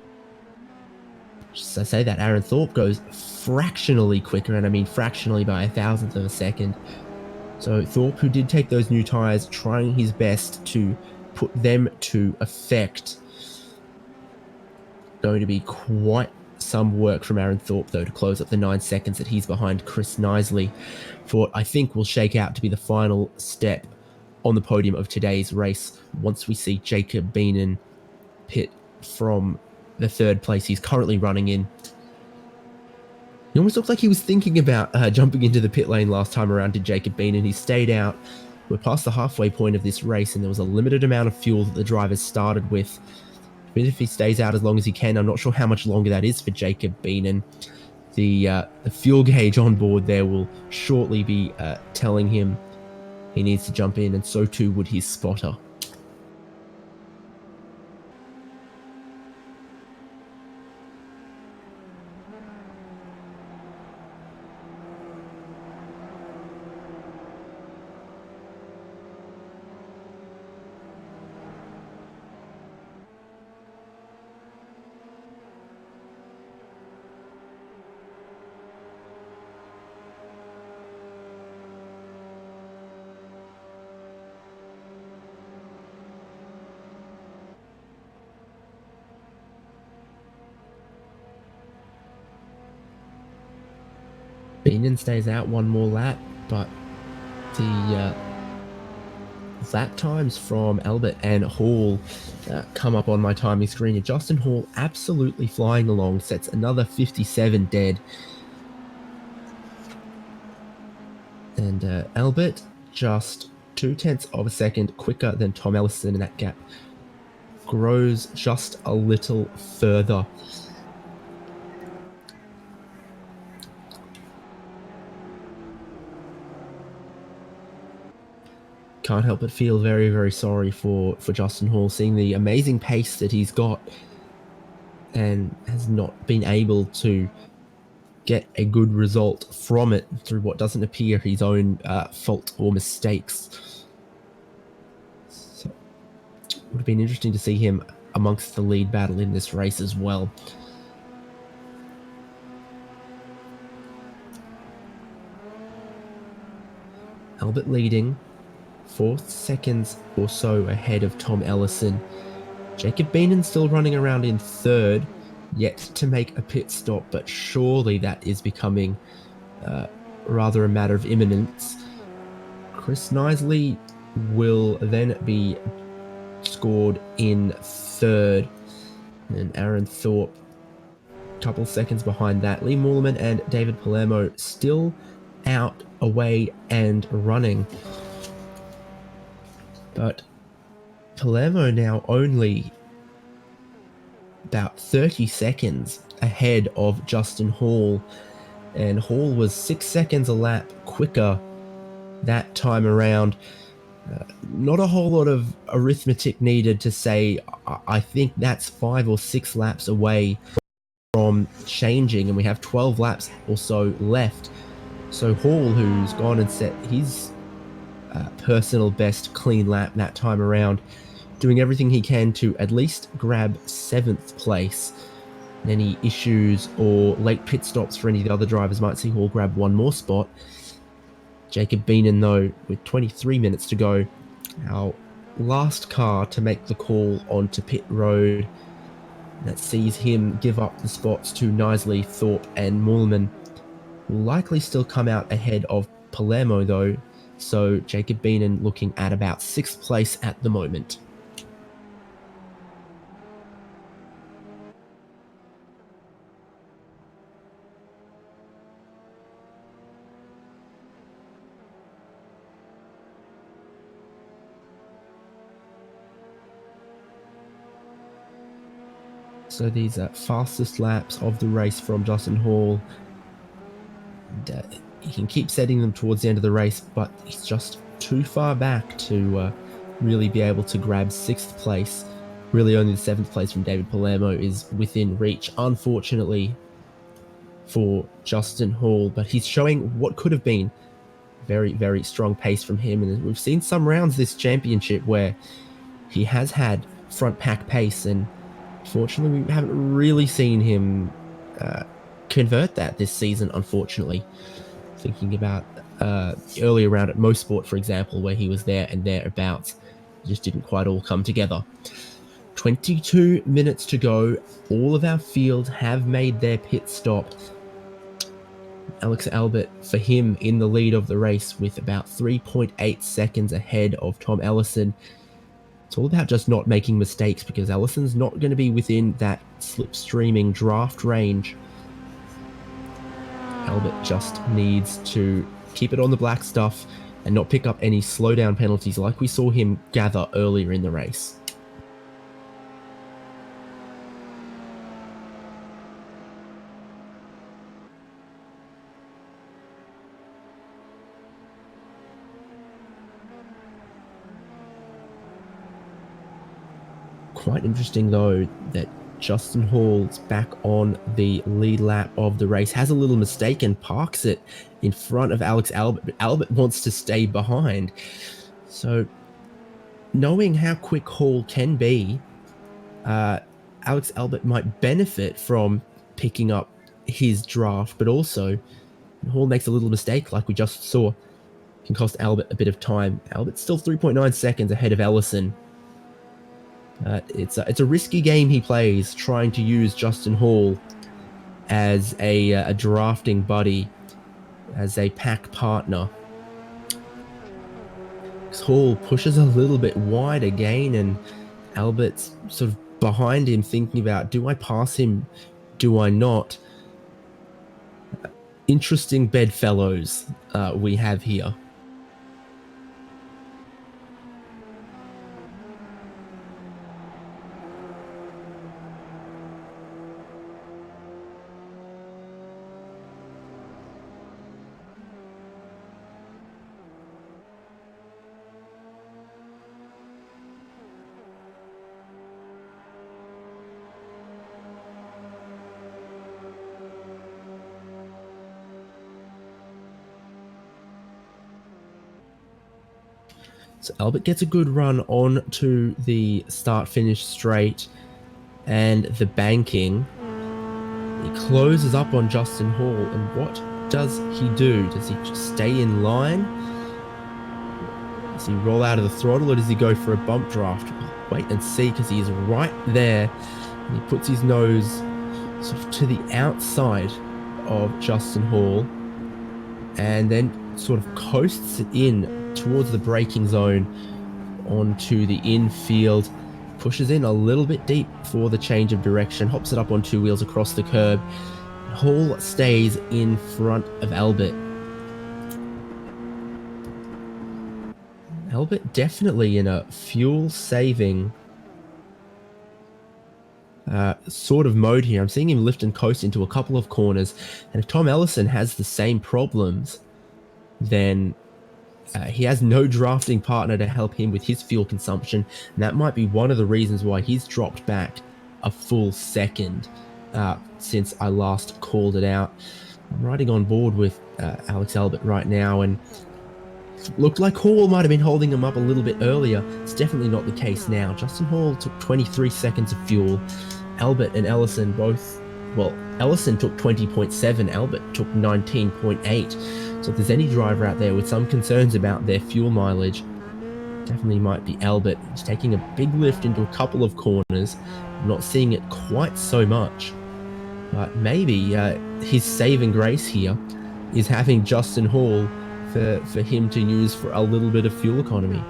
Just I say that Aaron Thorpe goes fractionally quicker, and I mean fractionally by 1,000th of a second. So Thorpe, who did take those new tyres, trying his best to put them to effect. Going to be quite some work from Aaron Thorpe, though, to close up the 9 seconds that he's behind Chris Knisley for what I think will shake out to be the final step on the podium of today's race once we see Jacob Beenan pit from the third place he's currently running in. He almost looked like he was thinking about jumping into the pit lane last time around, did Jacob Beenan. He stayed out. We're past the halfway point of this race, and there was a limited amount of fuel that the drivers started with. But if he stays out as long as he can, I'm not sure how much longer that is for Jacob Beenan. The fuel gauge on board there will shortly be telling him he needs to jump in, and so too would his spotter. Beenan stays out one more lap, but the lap times from Albert and Hall come up on my timing screen. And Justin Hall absolutely flying along, sets another 57 dead. And Albert just 0.2 of a second quicker than Tom Ellison, and that gap grows just a little further. Can't help but feel very, very sorry for Justin Hall, seeing the amazing pace that he's got and has not been able to get a good result from it through what doesn't appear his own fault or mistakes. So it would have been interesting to see him amongst the lead battle in this race as well. Albert leading 4 seconds or so ahead of Tom Ellison. Jacob Beenan still running around in third, yet to make a pit stop, but surely that is becoming rather a matter of imminence. Chris Knisley will then be scored in third, and Aaron Thorpe a couple seconds behind that. Lee Moorman and David Palermo still out, away, and running. But Palermo now only about 30 seconds ahead of Justin Hall, and Hall was 6 seconds a lap quicker that time around. Not a whole lot of arithmetic needed to say I think that's 5 or 6 laps away from changing, and we have 12 laps or so left. So Hall, who's gone and set his personal best clean lap that time around, doing everything he can to at least grab 7th place. And any issues or late pit stops for any of the other drivers might see Hall grab one more spot. Jacob Beenan, though, with 23 minutes to go, our last car to make the call onto pit road, that sees him give up the spots to Knisley, Thorpe, and Moorman. Will likely still come out ahead of Palermo, though, so Jacob Beenan looking at about 6th place at the moment. So these are fastest laps of the race from Justin Hall. And, he can keep setting them towards the end of the race, but he's just too far back to really be able to grab 6th place. Really only the 7th place from David Palermo is within reach, unfortunately, for Justin Hall. But he's showing what could have been very, very strong pace from him. And we've seen some rounds this championship where he has had front pack pace, and fortunately we haven't really seen him convert that this season, unfortunately. Thinking about earlier round at Mosport, for example, where he was there and thereabouts, just didn't quite all come together. 22 minutes to go. All of our field have made their pit stop. Alex Albert, for him, in the lead of the race with about 3.8 seconds ahead of Tom Ellison. It's all about just not making mistakes because Ellison's not going to be within that slipstreaming draft range. Albert just needs to keep it on the black stuff and not pick up any slowdown penalties like we saw him gather earlier in the race. Quite interesting though that Justin Hall's back on the lead lap of the race, has a little mistake and parks it in front of Alex Albert, but Albert wants to stay behind. So knowing how quick Hall can be, Alex Albert might benefit from picking up his draft, but also Hall makes a little mistake like we just saw, can cost Albert a bit of time. Albert's still 3.9 seconds ahead of Ellison. It's a risky game he plays, trying to use Justin Hall as a drafting buddy, as a pack partner. Hall pushes a little bit wide again, and Albert's sort of behind him thinking about, do I pass him? Do I not? Interesting bedfellows we have here. So Albert gets a good run on to the start-finish straight and the banking. He closes up on Justin Hall, and what does he do? Does he just stay in line? Does he roll out of the throttle, or does he go for a bump draft? Wait and see, because he is right there, and he puts his nose sort of to the outside of Justin Hall, and then sort of coasts it in towards the braking zone onto the infield, pushes in a little bit deep for the change of direction, hops it up on two wheels across the curb. Hall stays in front of Albert. Albert definitely in a fuel-saving sort of mode here. I'm seeing him lift and coast into a couple of corners, and if Tom Ellison has the same problems, then he has no drafting partner to help him with his fuel consumption, and that might be one of the reasons why he's dropped back a full second since I last called it out. I'm riding on board with Alex Albert right now, and looked like Hall might have been holding him up a little bit earlier. It's definitely not the case now. Justin Hall took 23 seconds of fuel. Albert and Ellison both, well, Ellison took 20.7, Albert took 19.8. So if there's any driver out there with some concerns about their fuel mileage, definitely might be Albert. He's taking a big lift into a couple of corners. I'm not seeing it quite so much, but maybe his saving grace here is having Justin Hall for him to use for a little bit of fuel economy.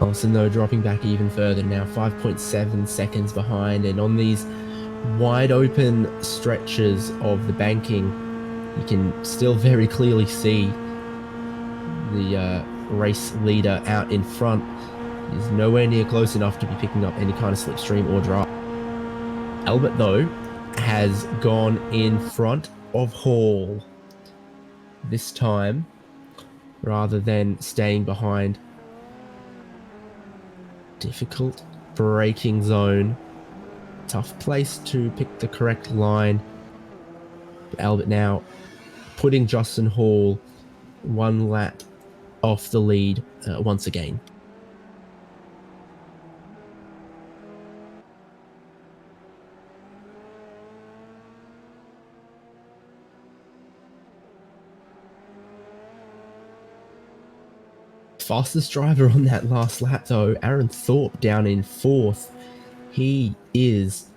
Ellison, though, dropping back even further now, 5.7 seconds behind, and on these wide open stretches of the banking, you can still very clearly see the race leader out in front is nowhere near close enough to be picking up any kind of slipstream or drop. Albert, though, has gone in front of Hall this time, rather than staying behind. Difficult braking zone. Tough place to pick the correct line. But Albert now putting Justin Hall one lap off the lead once again. Fastest driver on that last lap, though, Aaron Thorpe down in 4th. He is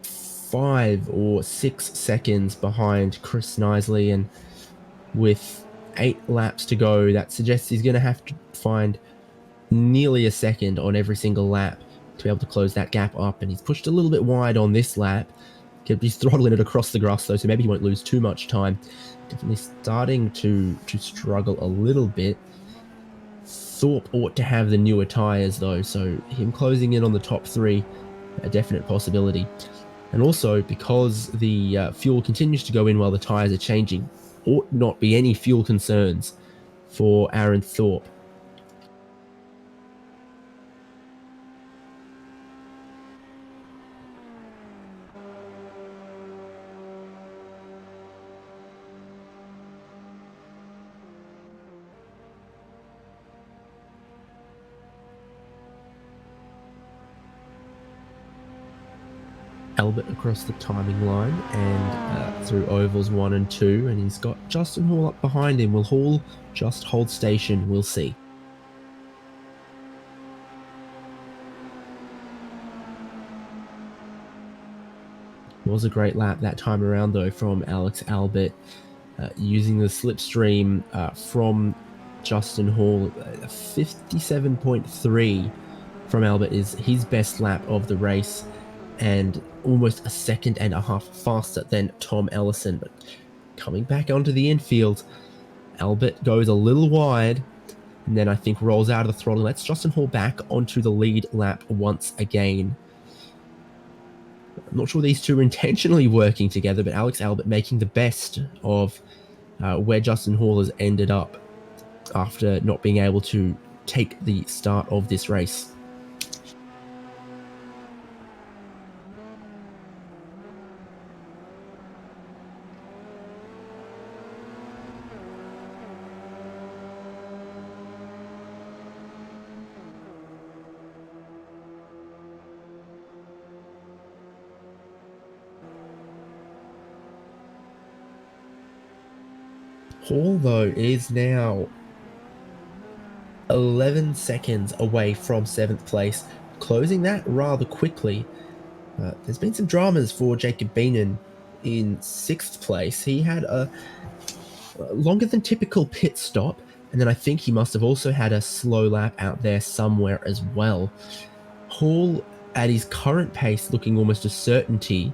5 or 6 seconds behind Chris Knisley, and with 8 laps to go, that suggests he's going to have to find nearly a second on every single lap to be able to close that gap up, and he's pushed a little bit wide on this lap. He's throttling it across the grass, though, so maybe he won't lose too much time. Definitely starting to struggle a little bit. Thorpe ought to have the newer tyres, though, so him closing in on the top 3, a definite possibility. And also, because the fuel continues to go in while the tyres are changing, ought not be any fuel concerns for Aaron Thorpe. Albert across the timing line and through ovals 1 and 2, and he's got Justin Hall up behind him. Will Hall just hold station? We'll see. It was a great lap that time around, though, from Alex Albert, using the slipstream from Justin Hall. 57.3 from Albert is his best lap of the race, and almost a second and a half faster than Tom Ellison. But coming back onto the infield, Albert goes a little wide, and then I think rolls out of the throttle. Lets Justin Hall back onto the lead lap once again. I'm not sure these two are intentionally working together, but Alex Albert making the best of where Justin Hall has ended up after not being able to take the start of this race. Hall, though, is now 11 seconds away from 7th place, closing that rather quickly. There's been some dramas for Jacob Beenan in 6th place. He had a longer than typical pit stop, and then I think he must have also had a slow lap out there somewhere as well. Hall, at his current pace, looking almost a certainty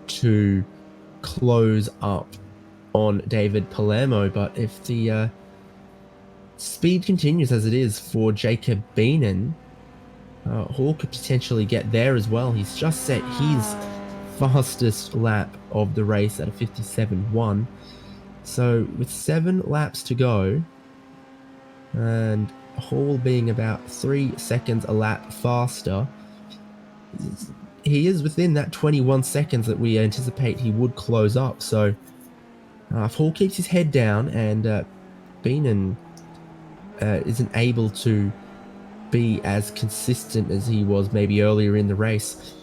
to close up on David Palermo, but if the speed continues as it is for Jacob Beenan, Hall could potentially get there as well. He's just set his fastest lap of the race at a 57.1. So with 7 laps to go, and Hall being about 3 seconds a lap faster, he is within that 21 seconds that we anticipate he would close up. So if Hall keeps his head down and Beenan isn't able to be as consistent as he was maybe earlier in the race,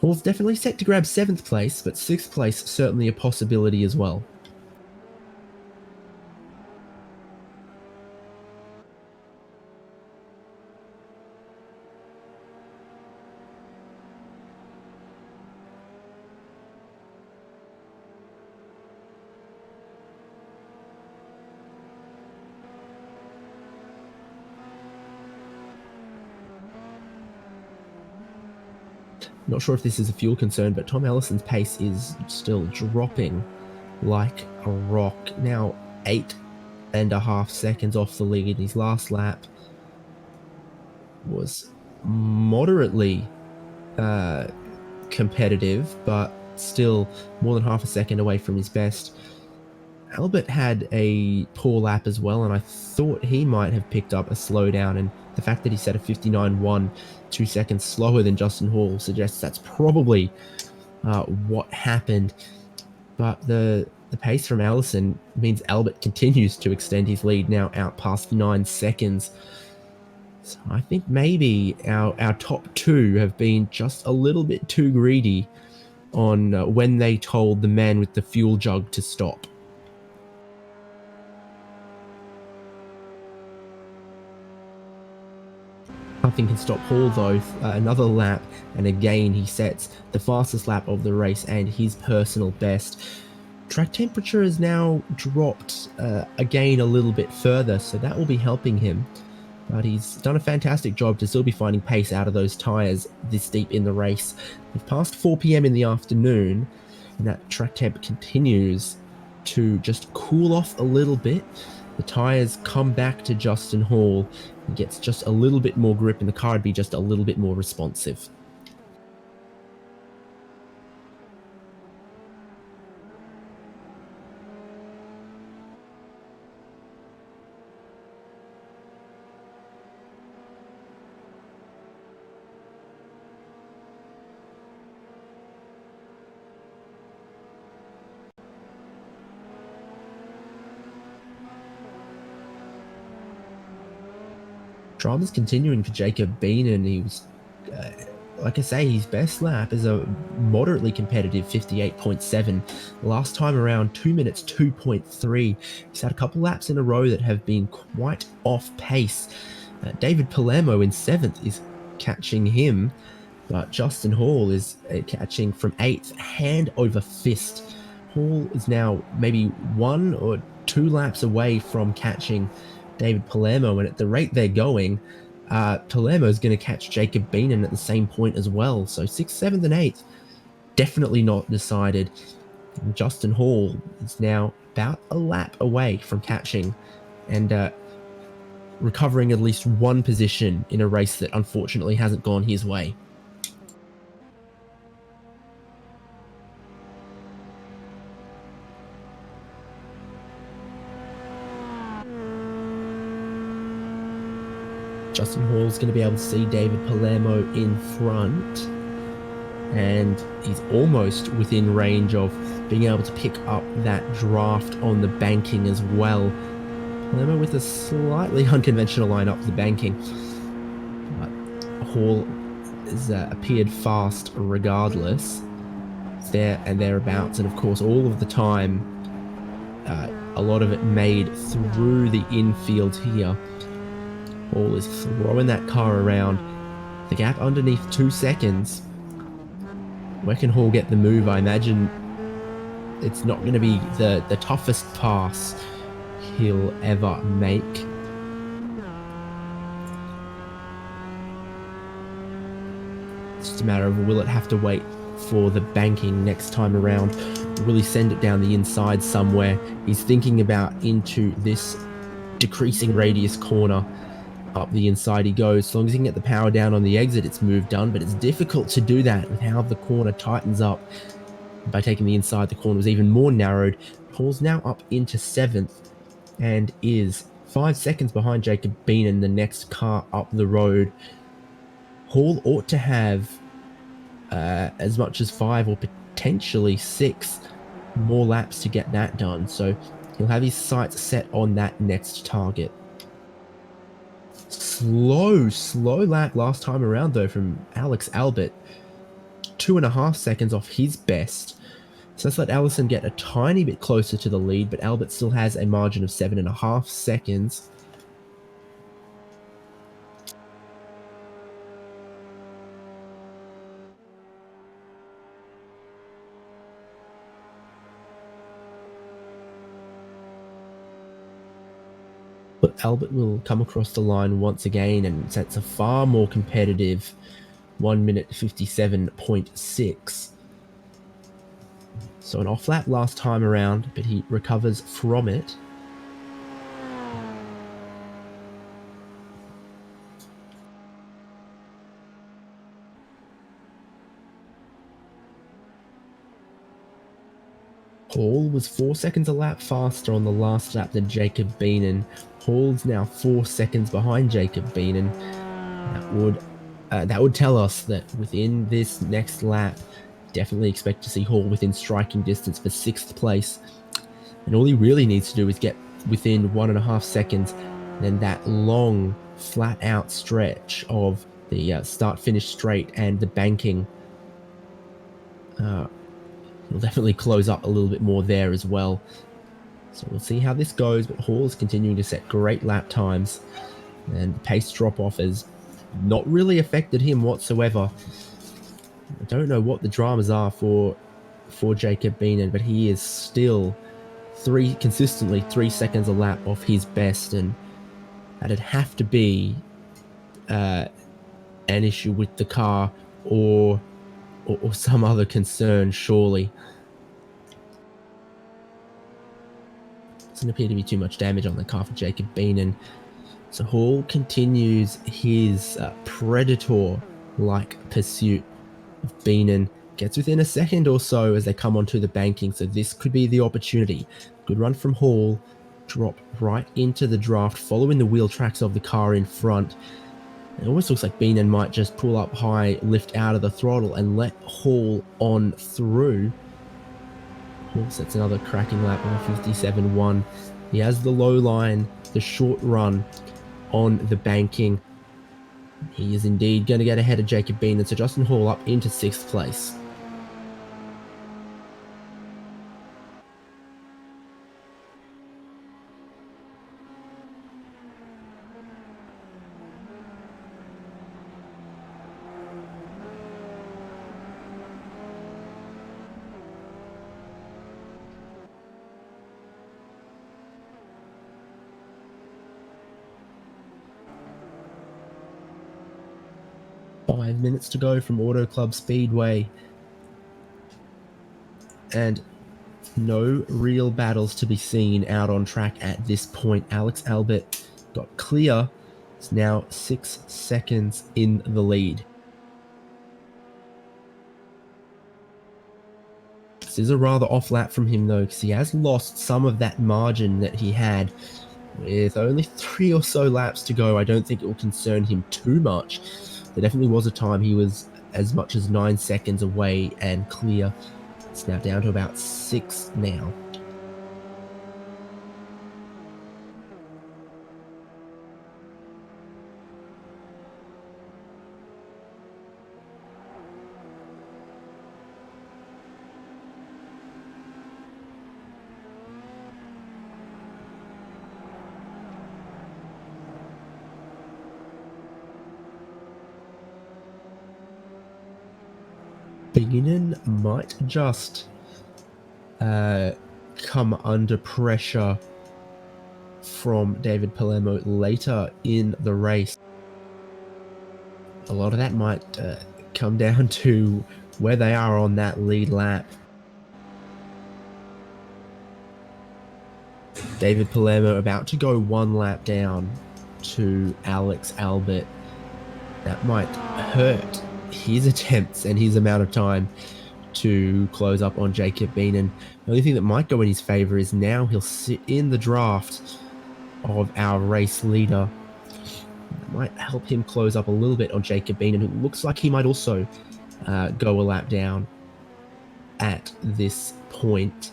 Hall's definitely set to grab 7th place, but 6th place certainly a possibility as well. Not sure if this is a fuel concern, but Tom Ellison's pace is still dropping like a rock. Now 8.5 seconds off the lead. His last lap was moderately competitive, but still more than half a second away from his best. Albert had a poor lap as well, and I thought he might have picked up a slowdown, and the fact that he set a 59.1, 2 seconds slower than Justin Hall, suggests that's probably what happened. But the pace from Allison means Albert continues to extend his lead, now out past 9 seconds. So I think maybe our top 2 have been just a little bit too greedy on when they told the man with the fuel jug to stop. nothing can stop Hall though. Another lap, and again he sets the fastest lap of the race and his personal best. Track temperature has now dropped again a little bit further, so that will be helping him. But he's done a fantastic job to still be finding pace out of those tyres this deep in the race. We've passed 4 p.m. in the afternoon, and that track temp continues to just cool off a little bit. The tyres come back to Justin Hall. He gets just a little bit more grip, and the car would be just a little bit more responsive. Drama's continuing for Jacob Beenan. He was, like I say, his best lap is a moderately competitive 58.7. Last time around, 2 minutes 2.3. He's had a couple laps in a row that have been quite off pace. David Palermo in 7th is catching him, but Justin Hall is catching from 8th, hand over fist. Hall is now maybe 1 or 2 laps away from catching David Palermo, and at the rate they're going, Palermo is going to catch Jacob Beenan at the same point as well. So 6th, 7th, and 8th, definitely not decided. And Justin Hall is now about a lap away from catching and recovering at least 1 position in a race that unfortunately hasn't gone his way. Justin Hall's going to be able to see David Palermo in front, and he's almost within range of being able to pick up that draft on the banking as well. Palermo with a slightly unconventional line up the banking, but Hall has appeared fast regardless. It's there and thereabouts, and of course all of the time, a lot of it made through the infield here. Hall is throwing that car around. The gap underneath 2 seconds. Where can Hall get the move? I imagine it's not going to be the toughest pass he'll ever make. It's just a matter of, will it have to wait for the banking next time around? Will he send it down the inside somewhere? He's thinking about into this decreasing radius corner. Up the inside he goes. As long as he can get the power down on the exit, it's move done, but it's difficult to do that with how the corner tightens up. By taking the inside, the corner was even more narrowed. Hall's now up into 7th and is 5 seconds behind Jacob Beenan, the next car up the road. Hall ought to have as much as 5 or potentially 6 more laps to get that done, so he'll have his sights set on that next target. Slow lap last time around though from Alex Albert. 2.5 seconds off his best. So let's let Allison get a tiny bit closer to the lead, but Albert still has a margin of 7.5 seconds. But Albert will come across the line once again and sets a far more competitive 1 minute 57.6. So an off lap last time around, but he recovers from it. Hall was 4 seconds a lap faster on the last lap than Jacob Beenan. Hall's now 4 seconds behind Jacob Beenan. That would tell us that within this next lap, definitely expect to see Hall within striking distance for 6th place. And all he really needs to do is get within 1.5 seconds, and then that long, flat-out stretch of the start-finish straight and the banking. He'll definitely close up a little bit more there as well. So we'll see how this goes, but Hall is continuing to set great lap times, and pace drop-off has not really affected him whatsoever. I don't know what the dramas are for Jacob Beenan, but he is still consistently 3 seconds a lap off his best, and that'd have to be an issue with the car or some other concern, surely. Doesn't appear to be too much damage on the car for Jacob Beenan. So Hall continues his predator-like pursuit of Beenan. Gets within a second or so as they come onto the banking, so this could be the opportunity. Good run from Hall, drop right into the draft, following the wheel tracks of the car in front. It almost looks like Beenan might just pull up high, lift out of the throttle, and let Hall on through. Hall sets another cracking lap on 57.1. He has the low line, the short run on the banking. He is indeed going to get ahead of Jacob Beenan, so Justin Hall up into 6th place. Five minutes to go from Auto Club Speedway, and no real battles to be seen out on track at this point. Alex Albert got clear. It's now 6 seconds in the lead. This is a rather off lap from him though, because he has lost some of that margin that he had. With only 3 or so laps to go, I don't think it will concern him too much. There definitely was a time he was as much as 9 seconds away and clear. It's now down to about 6 now. Beenan might just come under pressure from David Palermo later in the race. A lot of that might come down to where they are on that lead lap. David Palermo about to go 1 lap down to Alex Albert. That might hurt his attempts and his amount of time to close up on Jacob Beenan. The only thing that might go in his favor is now he'll sit in the draft of our race leader. That might help him close up a little bit on Jacob Beenan, who looks like he might also go a lap down at this point.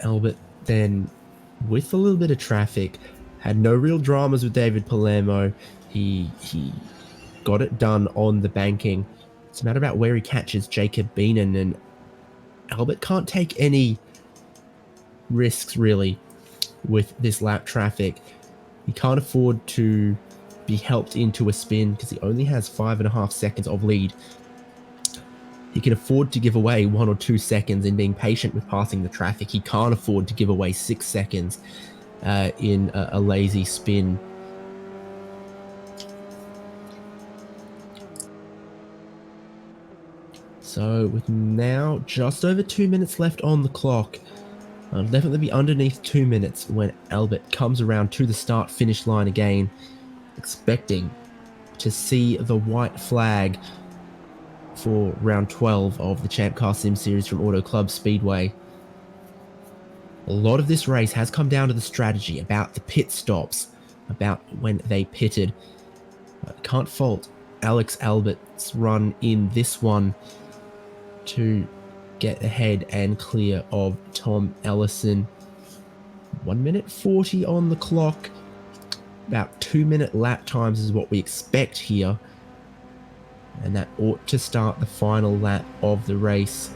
Albert then, with a little bit of traffic, had no real dramas with David Palermo. He got it done on the banking. It's a matter about where he catches Jacob Beenan, and Albert can't take any risks really with this lap traffic. He can't afford to be helped into a spin because he only has 5.5 seconds of lead. He can afford to give away 1 or 2 seconds in being patient with passing the traffic. He can't afford to give away 6 seconds in a lazy spin. So with now just over 2 minutes left on the clock, I'll definitely be underneath 2 minutes when Albert comes around to the start-finish line again, expecting to see the white flag for round 12 of the ChampCar Sim Series from Auto Club Speedway. A lot of this race has come down to the strategy about the pit stops, about when they pitted. I can't fault Alex Albert's run in this one to get ahead and clear of Tom Ellison. 1 minute 40 on the clock. About 2 minute lap times is what we expect here. And that ought to start the final lap of the race.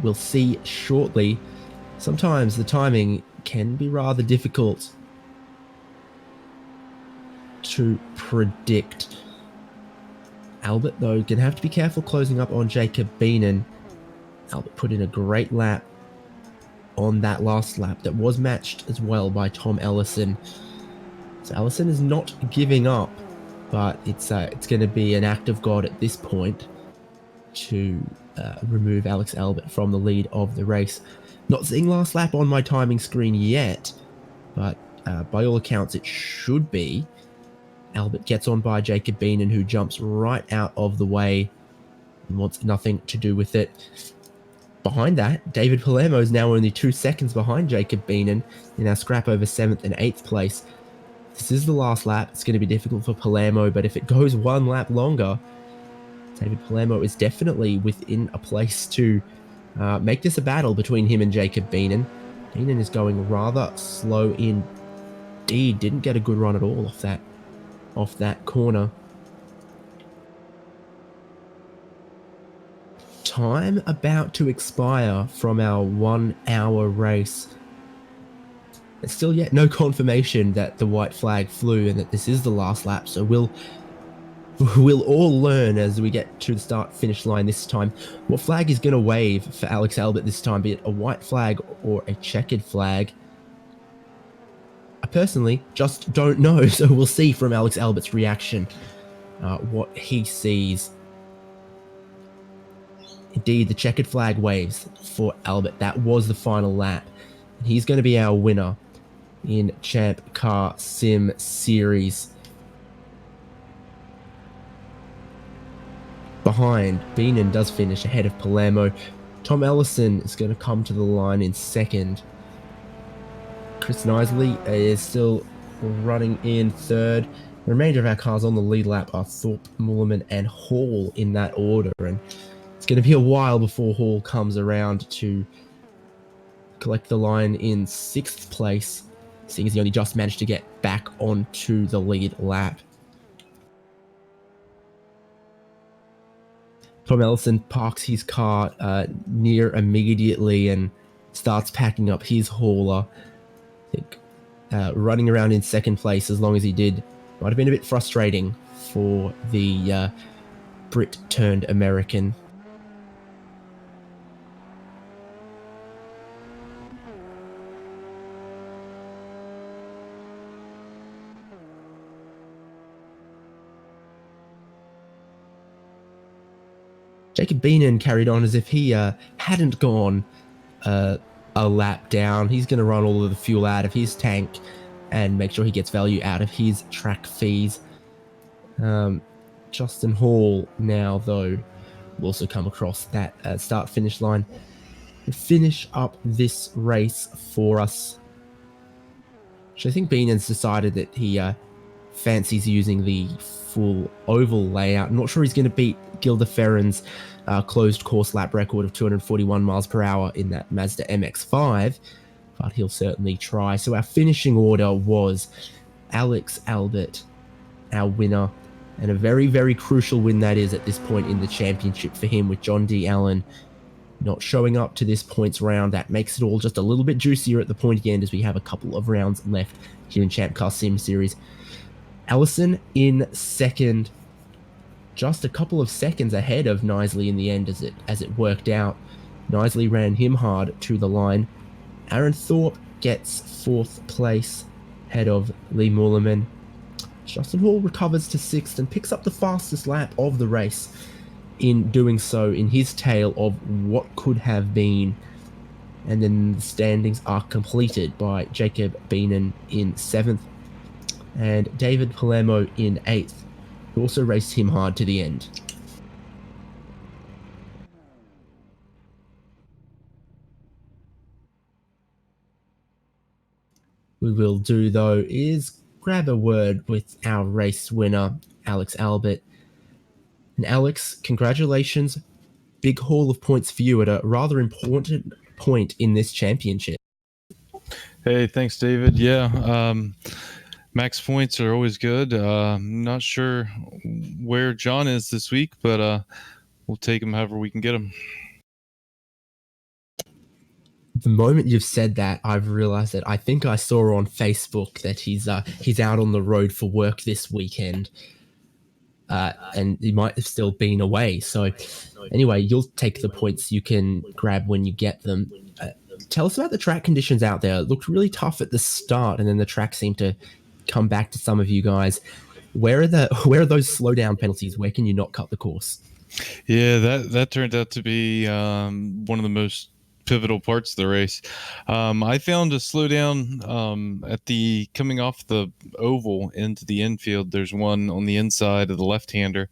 we'll see shortly. Sometimes the timing can be rather difficult to predict. Albert, though, going to have to be careful closing up on Jacob Beenan. Albert put in a great lap on that last lap that was matched as well by Tom Ellison. So Ellison is not giving up, but it's going to be an act of God at this point to remove Alex Albert from the lead of the race. Not seeing last lap on my timing screen yet, but by all accounts it should be. Albert gets on by Jacob Beenan, who jumps right out of the way and wants nothing to do with it. Behind that, David Palermo is now only 2 seconds behind Jacob Beenan in our scrap over 7th and 8th place. This is the last lap. It's going to be difficult for Palermo, but if it goes one lap longer, David Palermo is definitely within a place to make this a battle between him and Jacob Beenan. Beenan is going rather slow indeed. Didn't get a good run at all off that corner. Time about to expire from our 1 hour race. There's still yet no confirmation that the white flag flew and that this is the last lap, so we'll all learn as we get to the start finish line this time what flag is going to wave for Alex Albert this time, be it a white flag or a checkered flag. I personally just don't know, so we'll see from Alex Albert's reaction what he sees. Indeed, the checkered flag waves for Albert. That was the final lap. And he's going to be our winner in ChampCar Sim Series. Behind, Beenan does finish ahead of Palermo. Tom Ellison is going to come to the line in second. Chris Knisley is still running in third. The remainder of our cars on the lead lap are Thorpe, Mullerman, and Hall in that order. And it's going to be a while before Hall comes around to collect the line in 6th place, seeing as he only just managed to get back onto the lead lap. Tom Ellison parks his car near immediately and starts packing up his hauler. I think running around in 2nd place as long as he did might have been a bit frustrating for the Brit turned American. Jacob Beenan carried on as if he hadn't gone a lap down. He's going to run all of the fuel out of his tank and make sure he gets value out of his track fees. Justin Hall now, though, will also come across that start-finish line and finish up this race for us. So I think Beenan's decided that he fancies using the full oval layout. I'm not sure he's going to beat Gilda Ferran's closed course lap record of 241 miles per hour in that Mazda MX-5, but he'll certainly try. So our finishing order was Alex Albert, our winner, and a very, very crucial win that is at this point in the championship for him, with John D. Allen not showing up to this points round. That makes it all just a little bit juicier at the pointy end as we have a couple of rounds left here in ChampCar Sim Series. Ellison in 2nd, just a couple of seconds ahead of Knisley in the end as it worked out. Knisley ran him hard to the line. Aaron Thorpe gets 4th place ahead of Lee Mullerman. Justin Hall recovers to 6th and picks up the fastest lap of the race in doing so in his tale of what could have been. And then the standings are completed by Jacob Beenan in 7th and David Palermo in 8th, who also raced him hard to the end. We will do, though, is grab a word with our race winner, Alex Albert. And Alex, congratulations. Big haul of points for you at a rather important point in this championship. Hey, thanks, David. Yeah, max points are always good. I'm not sure where John is this week, but we'll take him however we can get him. The moment you've said that, I've realized that I think I saw on Facebook that he's out on the road for work this weekend, and he might have still been away. So anyway, you'll take the points you can grab when you get them. Tell us about the track conditions out there. It looked really tough at the start, and then the track seemed to come back to some of you guys. Where are those slowdown penalties? Where can you not cut the course? Yeah, that turned out to be one of the most pivotal parts of the race. I found a slowdown at the coming off the oval into the infield. There's one on the inside of the left-hander,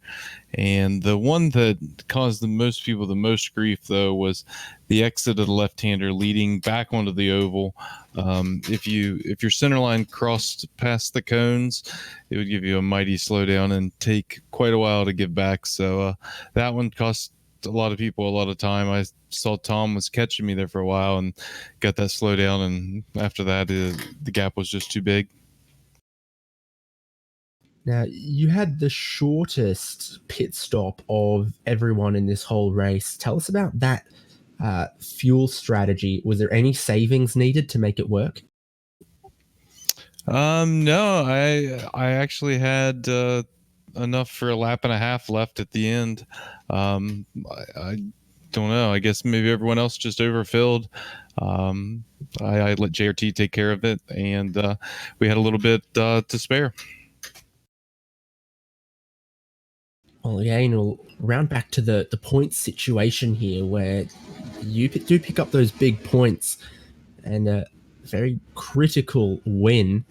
and the one that caused the most people the most grief, though, was the exit of the left-hander leading back onto the oval. If your center line crossed past the cones, it would give you a mighty slowdown and take quite a while to get back. So that one cost a lot of people a lot of time. I saw Tom was catching me there for a while and got that slowdown, and after that, the gap was just too big. Now, you had the shortest pit stop of everyone in this whole race. Tell us about that fuel strategy. Was there any savings needed to make it work? No, I actually had enough for a lap and a half left at the end. I don't know. I guess maybe everyone else just overfilled. I let JRT take care of it, and we had a little bit to spare. Well, again, we'll round back to the points situation here, where you do pick up those big points and a very critical win.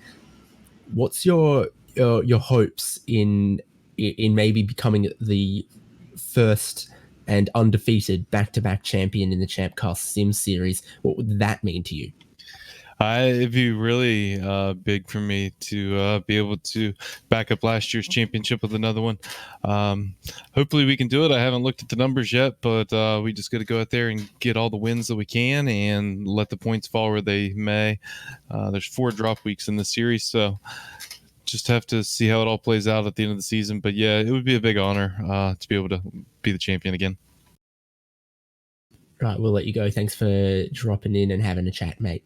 What's your hopes in maybe becoming the first and undefeated back-to-back champion in the ChampCar Sim Series? What would that mean to you? It'd be really big for me to be able to back up last year's championship with another one. Hopefully we can do it. I haven't looked at the numbers yet, but we just got to go out there and get all the wins that we can and let the points fall where they may. There's 4 drop weeks in the series, so just have to see how it all plays out at the end of the season. But yeah, it would be a big honor to be able to be the champion again. Right, we'll let you go. Thanks for dropping in and having a chat, mate.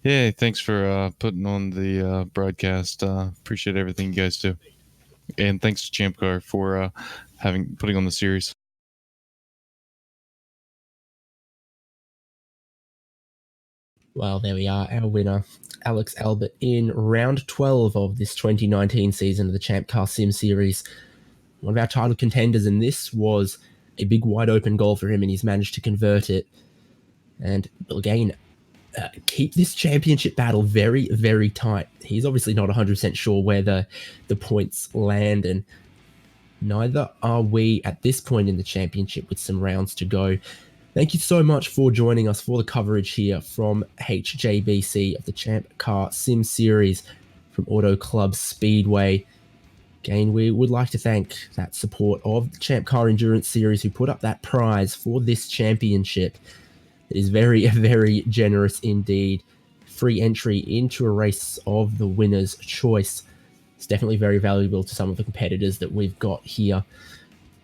Yeah, thanks for putting on the broadcast. Appreciate everything you guys do, and thanks to ChampCar for putting on the series. Well, there we are, our winner, Alex Albert, in round 12 of this 2019 season of the ChampCar Sim Series. One of our title contenders, and this was a big wide open goal for him, and he's managed to convert it. And again, keep this championship battle very, very tight. He's obviously not 100% sure where the points land, and neither are we at this point in the championship with some rounds to go. Thank you so much for joining us for the coverage here from HJBC of the ChampCar Sim Series from Auto Club Speedway. Again, we would like to thank that support of the ChampCar Endurance Series who put up that prize for this championship. It is very, very generous indeed. Free entry into a race of the winner's choice. It's definitely very valuable to some of the competitors that we've got here.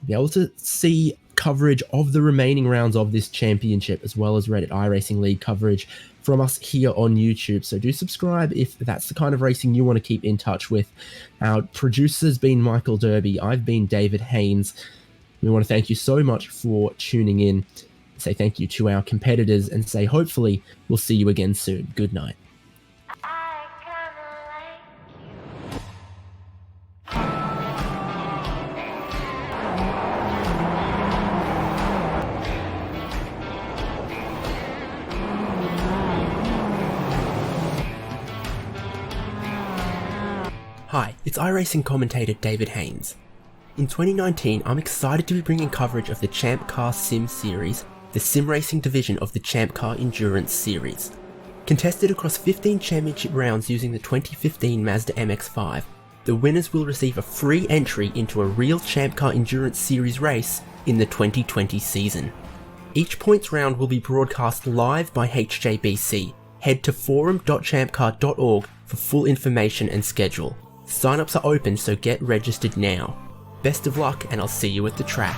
Be able to see coverage of the remaining rounds of this championship, as well as Reddit iRacing League coverage from us here on YouTube. So do subscribe if that's the kind of racing you want to keep in touch with. Our producer's been Michael Derby. I've been David Haynes. We want to thank you so much for tuning in. Say thank you to our competitors and say hopefully we'll see you again soon. Good night. Hi, it's iRacing commentator David Haynes. In 2019, I'm excited to be bringing coverage of the ChampCar Sim Series, the sim racing division of the ChampCar Endurance Series. Contested across 15 championship rounds using the 2015 Mazda MX-5, the winners will receive a free entry into a real ChampCar Endurance Series race in the 2020 season. Each points round will be broadcast live by HJBC. Head to forum.champcar.org for full information and schedule. Sign-ups are open, so get registered now. Best of luck, and I'll see you at the track.